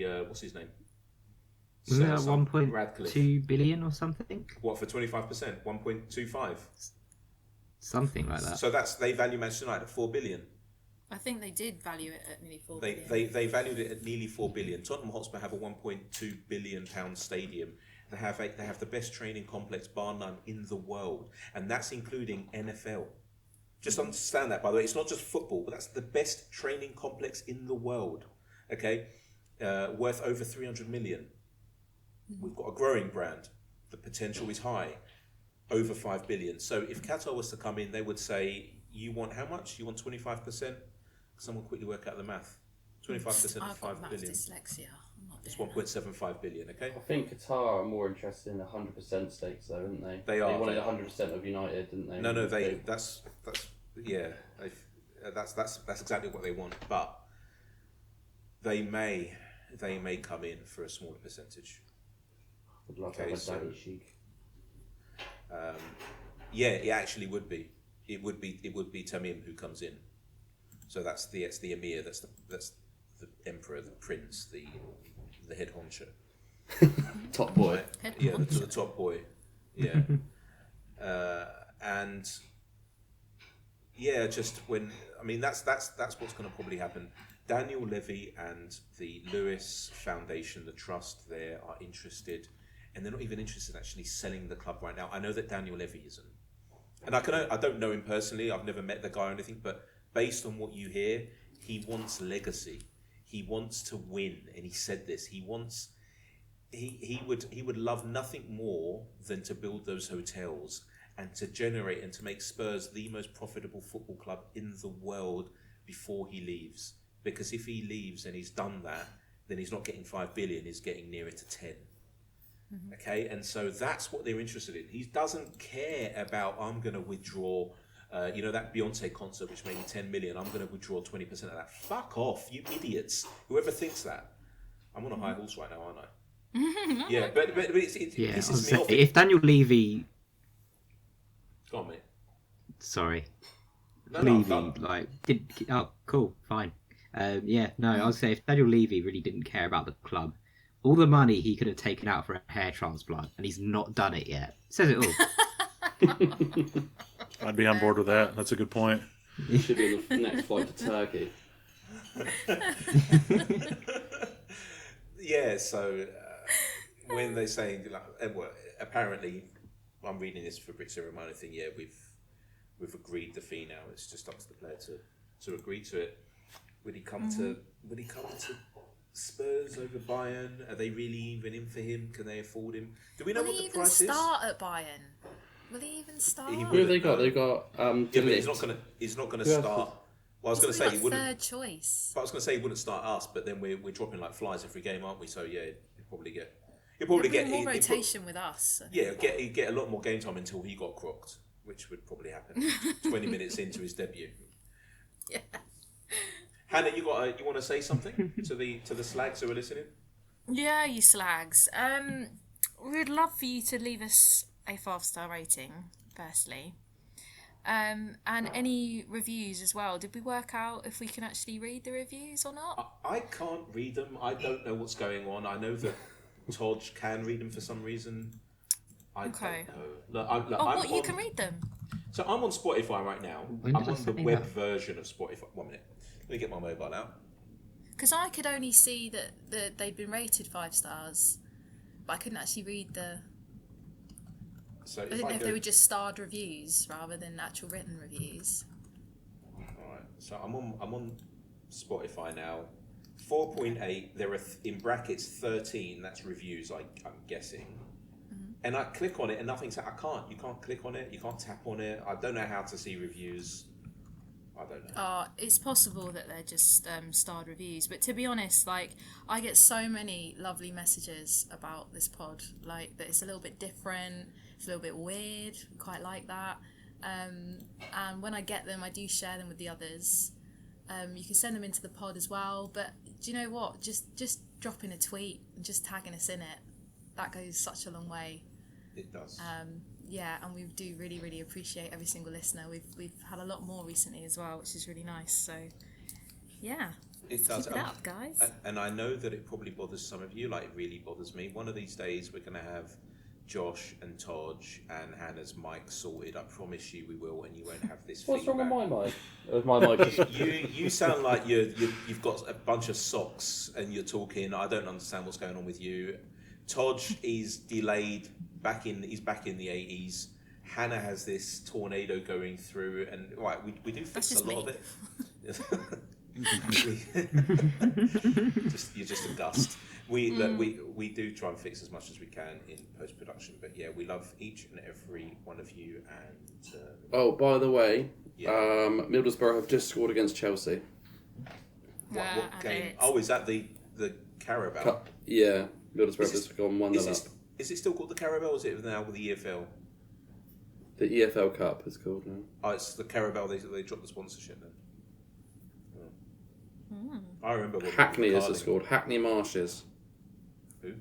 what's his name? Wasn't it Son, 1.2 billion or something? What, for 25%? 1.25? Something like that. So they value Manchester United at 4 billion. I think they did value it at nearly 4 billion. They valued it at nearly 4 billion. Tottenham Hotspur have a 1.2 billion pound stadium. They have the best training complex, bar none, in the world, and that's including NFL. Just understand that, by the way. It's not just football, but that's the best training complex in the world. Okay, worth over 300 million. We've got a growing brand. The potential is high, over 5 billion. So if Qatar was to come in, they would say, "You want how much? You want 25%?" Someone quickly work out the math. 25% of 5 billion. Dyslexia. I'm not It's doing 1.75 billion. Okay. I think Qatar are more interested in 100% stakes, though, aren't they? They are. They wanted 100% of United, didn't they? No. That's exactly what they want. But they may come in for a smaller percentage. Would love to have a daddy chic. Yeah, it actually would be. It would be Tamim who comes in. So that's the emir. That's the emperor, the prince, the head honcho. Top boy. Yeah, the top boy. Yeah. And yeah, just when that's what's going to probably happen. Daniel Levy and the Lewis Foundation, the trust there, are interested, and they're not even interested in actually selling the club right now. I know that Daniel Levy isn't, and I don't know him personally. I've never met the guy or anything, but based on what you hear, he wants legacy. He wants to win, and he said this. He would love nothing more than to build those hotels and to generate and to make Spurs the most profitable football club in the world before he leaves. Because if he leaves and he's done that, then he's not getting 5 billion, he's getting nearer to 10. Mm-hmm. Okay, and so that's what they're interested in. He doesn't care about, I'm going to withdraw, that Beyonce concert, which made me 10 million, I'm going to withdraw 20% of that. Fuck off, you idiots. Whoever thinks that. I'm on a high horse right now, aren't I? Yeah, but it pisses me off. If Daniel Levy... Go on, mate. Sorry. No, Levy, cool, fine. I would say if Daniel Levy really didn't care about the club, all the money he could have taken out for a hair transplant, and he's not done it yet. Says it all. I'd be on board with that. That's a good point. He should be on the next flight to Turkey. Yeah, so when they're saying, apparently, I'm reading this for Brits Romano thing. Yeah, we've agreed the fee now. It's just up to the player to agree to it. Would he come to Spurs over Bayern? Are they really even in for him? Can they afford him? Do we know what the price is? Will he even start at Bayern? Will he even start? Who have they got? They've got but he's not gonna start. Well, I was going to say he wouldn't. Third choice. But I was going to say he wouldn't start us, but then we're dropping like flies every game, aren't we? So yeah, he'll probably get more rotation with us. Yeah, he'd get a lot more game time until he got crocked, which would probably happen 20 minutes into his debut. Yeah. Hannah, you want to say something to the slags who are listening? Yeah, you slags. We would love for you to leave us a 5-star rating, firstly. And any reviews as well. Did we work out if we can actually read the reviews or not? I can't read them. I don't know what's going on. I know that Todge can read them for some reason. I don't know. You can read them. So I'm on Spotify right now. I'm on the web version of Spotify. 1 minute. Let me get my mobile out. Because I could only see that they'd been rated 5 stars, but I couldn't actually read the... So I didn't know if they were just starred reviews rather than actual written reviews. Alright, so I'm on Spotify now. 4.8, there are in brackets 13, that's reviews, I'm guessing. Mm-hmm. And I click on it and nothing's... you can't click on it, you can't tap on it. I don't know how to see reviews. I don't know. It's possible that they're just starred reviews, but to be honest, I get so many lovely messages about this pod, that it's a little bit different, it's a little bit weird, quite like that. And when I get them, I do share them with the others. You can send them into the pod as well, but do you know what? Just dropping a tweet and just tagging us in it, that goes such a long way. It does. Yeah, and we do really, really appreciate every single listener. We've had a lot more recently as well, which is really nice. So, yeah. It does. Keep it up, guys. And I know that it probably bothers some of you, like it really bothers me. One of these days we're going to have Josh and Todge and Hannah's mic sorted. I promise you we will, and you won't have this What's feedback. wrong with my mic? My mic. You sound like you've got a bunch of socks and you're talking. I don't understand what's going on with you. Todge is delayed. He's back in the 80s. Hannah has this tornado going through, and right, we do fix a lot of it. You're just a dust. We do try and fix as much as we can in post production, but yeah, we love each and every one of you. And oh, by the way, yeah. Middlesbrough have just scored against Chelsea. What game? Oh, is that the Carabao? Cup. Yeah, Middlesbrough has gone 1-0 up. Is it still called the Carabao, or is it now the EFL? The EFL Cup is called now. Oh, it's the Carabao. They dropped the sponsorship then. I remember what Hackney is it's called. Hackney Marshes. Who?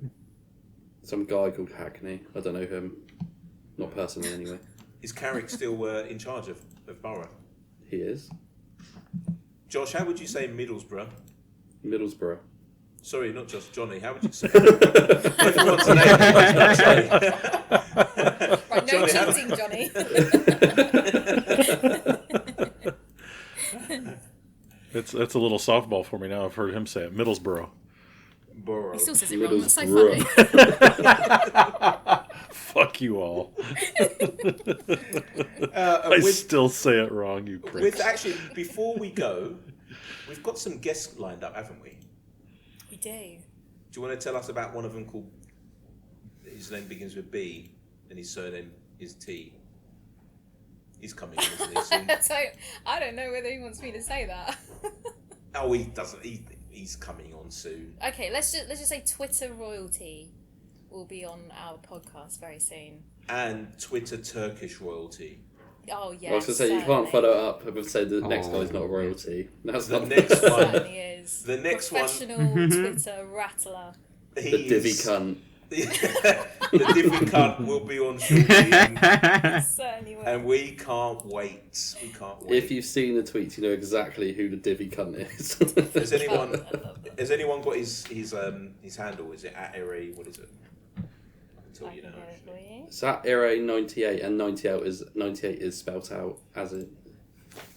Some guy called Hackney. I don't know him. Not personally, anyway. Is Carrick still in charge of Borough? He is. Josh, how would you say Middlesbrough? Middlesbrough. Sorry, not just Johnny. How would you say? Everyone's name. Right, no cheating, Johnny. It's a little softball for me now. I've heard him say it. Middlesbrough. Borough. He still says it wrong. That's so Middlesbrough. funny. Fuck you all. I still say it wrong, you pricks. Actually, before we go, we've got some guests lined up, haven't we? We do. Do you want to tell us about one of them called... His name begins with B, and his surname is T. He's coming in, isn't he, soon? So, I don't know whether he wants me to say that. Oh, he doesn't. He's coming on soon. Okay, let's just say Twitter royalty will be on our podcast very soon. And Twitter Turkish royalty. Oh yeah. I was going to say you can't follow it up and say the next guy's not a royalty. That's The not next one. Certainly is. The next one. Professional Twitter rattler. the divvy cunt. The divvy cunt will be on shortly, Certainly will. and we can't wait. We can't wait. If you've seen the tweets, you know exactly who the divvy cunt is. Has anyone got his handle? Is it at Ere? What is it? Until you know. It's at Ere 98, and 98 is spelt out as in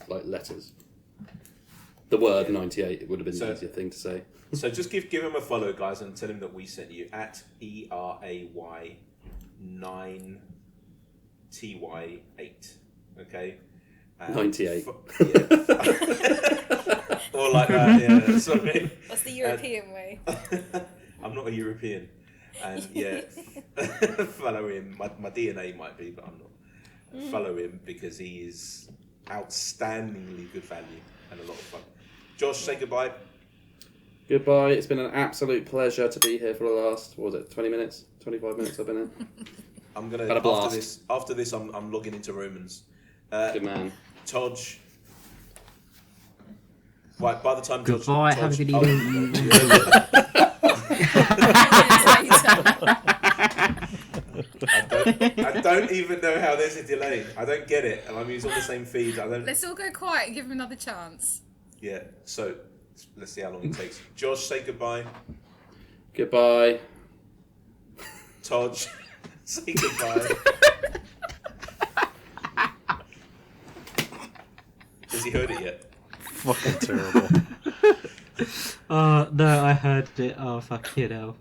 like letters. The word 98 would have been the easier thing to say. So just give him a follow, guys, and tell him that we sent you at ERAY9TY8. Okay. 98. Or like that. Yeah. Sorry. That's the European way. I'm not a European, and yeah, follow him. My DNA might be, but I'm not. Follow him because he is outstandingly good value and a lot of fun. Josh, say goodbye. Goodbye. It's been an absolute pleasure to be here for the last, what was it, 20 minutes? 25 minutes I've been in. I'm gonna Had a blast. after this I'm logging into Romans. Good man. Todge. Right, by the time Todge... Goodbye, have a good evening. I don't even know how there's a delay. I don't get it, and I'm using the same feed. Let's all go quiet and give him another chance. Yeah, so let's see how long it takes. Josh, say goodbye. Goodbye. Todge, say goodbye. Has he heard it yet? Fucking terrible. No, I heard it. Oh, fuck you know.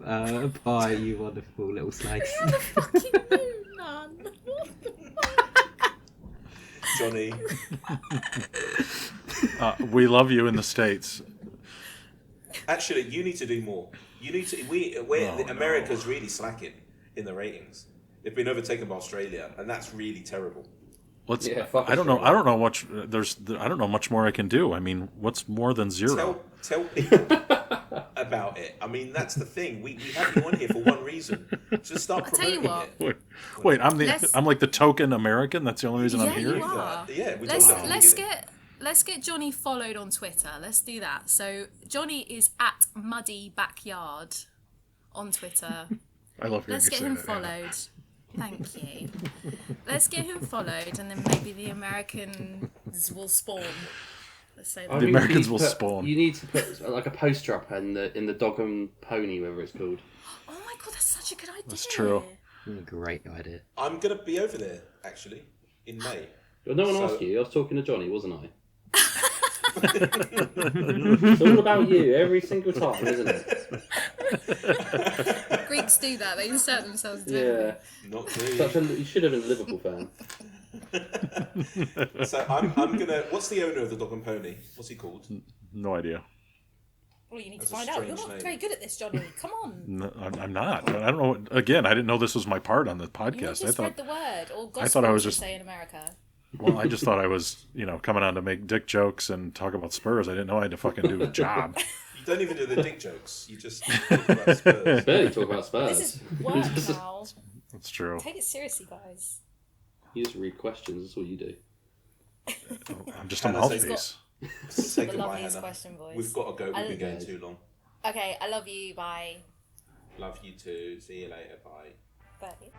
Bye, you wonderful little slags. You're the fucking moon, man. What the fuck? Johnny. We love you in the States. Actually, you need to do more. You need to. America's really slacking in the ratings. They've been overtaken by Australia, and that's really terrible. I don't know. I don't know much. I don't know much more I can do. I mean, what's more than zero? Tell people about it. I mean, that's the thing. We have you on here for one reason. Just start promoting it. Wait, I'm like the token American. That's the only reason I'm here. You are. Yeah. Let's get Johnny followed on Twitter. Let's do that. So Johnny is at Muddy Backyard on Twitter. I love hearing Let's get him followed. Thank you. Let's get him followed, and then maybe the Americans will spawn. say I that. The think Americans you will put- spawn. You need to put like a poster up in the dog and pony, whatever it's called. Oh my god, that's such a good idea. That's true. Great idea. I'm going to be over there, actually, in May. Well, no one So- asked you. I was talking to Johnny, wasn't I? It's all about you every single time, isn't it? Greeks do that. They insert themselves into Yeah. Not You should have been a Liverpool fan. So I'm going to... What's the owner of the dog and pony? What's he called? No idea. Well, you need That's to a find out. You're strange not name. very good at this, Johnny. Come on. No, I'm not. I don't know. Again, I didn't know this was my part on the You need podcast. to I spread thought. the word. Or gospel, I thought I was as just- they say in America. Well, I just thought I was, coming on to make dick jokes and talk about Spurs. I didn't know I had to fucking do a job. You don't even do the dick jokes. You just talk about Spurs. Barely talk about Spurs. This is work now. That's true. Take it seriously, guys. You just read questions. That's what you do. I'm just a Hannah, take mouthpiece. Say The goodbye, loveliest Hannah. question voice. We've got to go. We've I- been going too long. Okay, I love you. Bye. Love you too. See you later. Bye. Bye.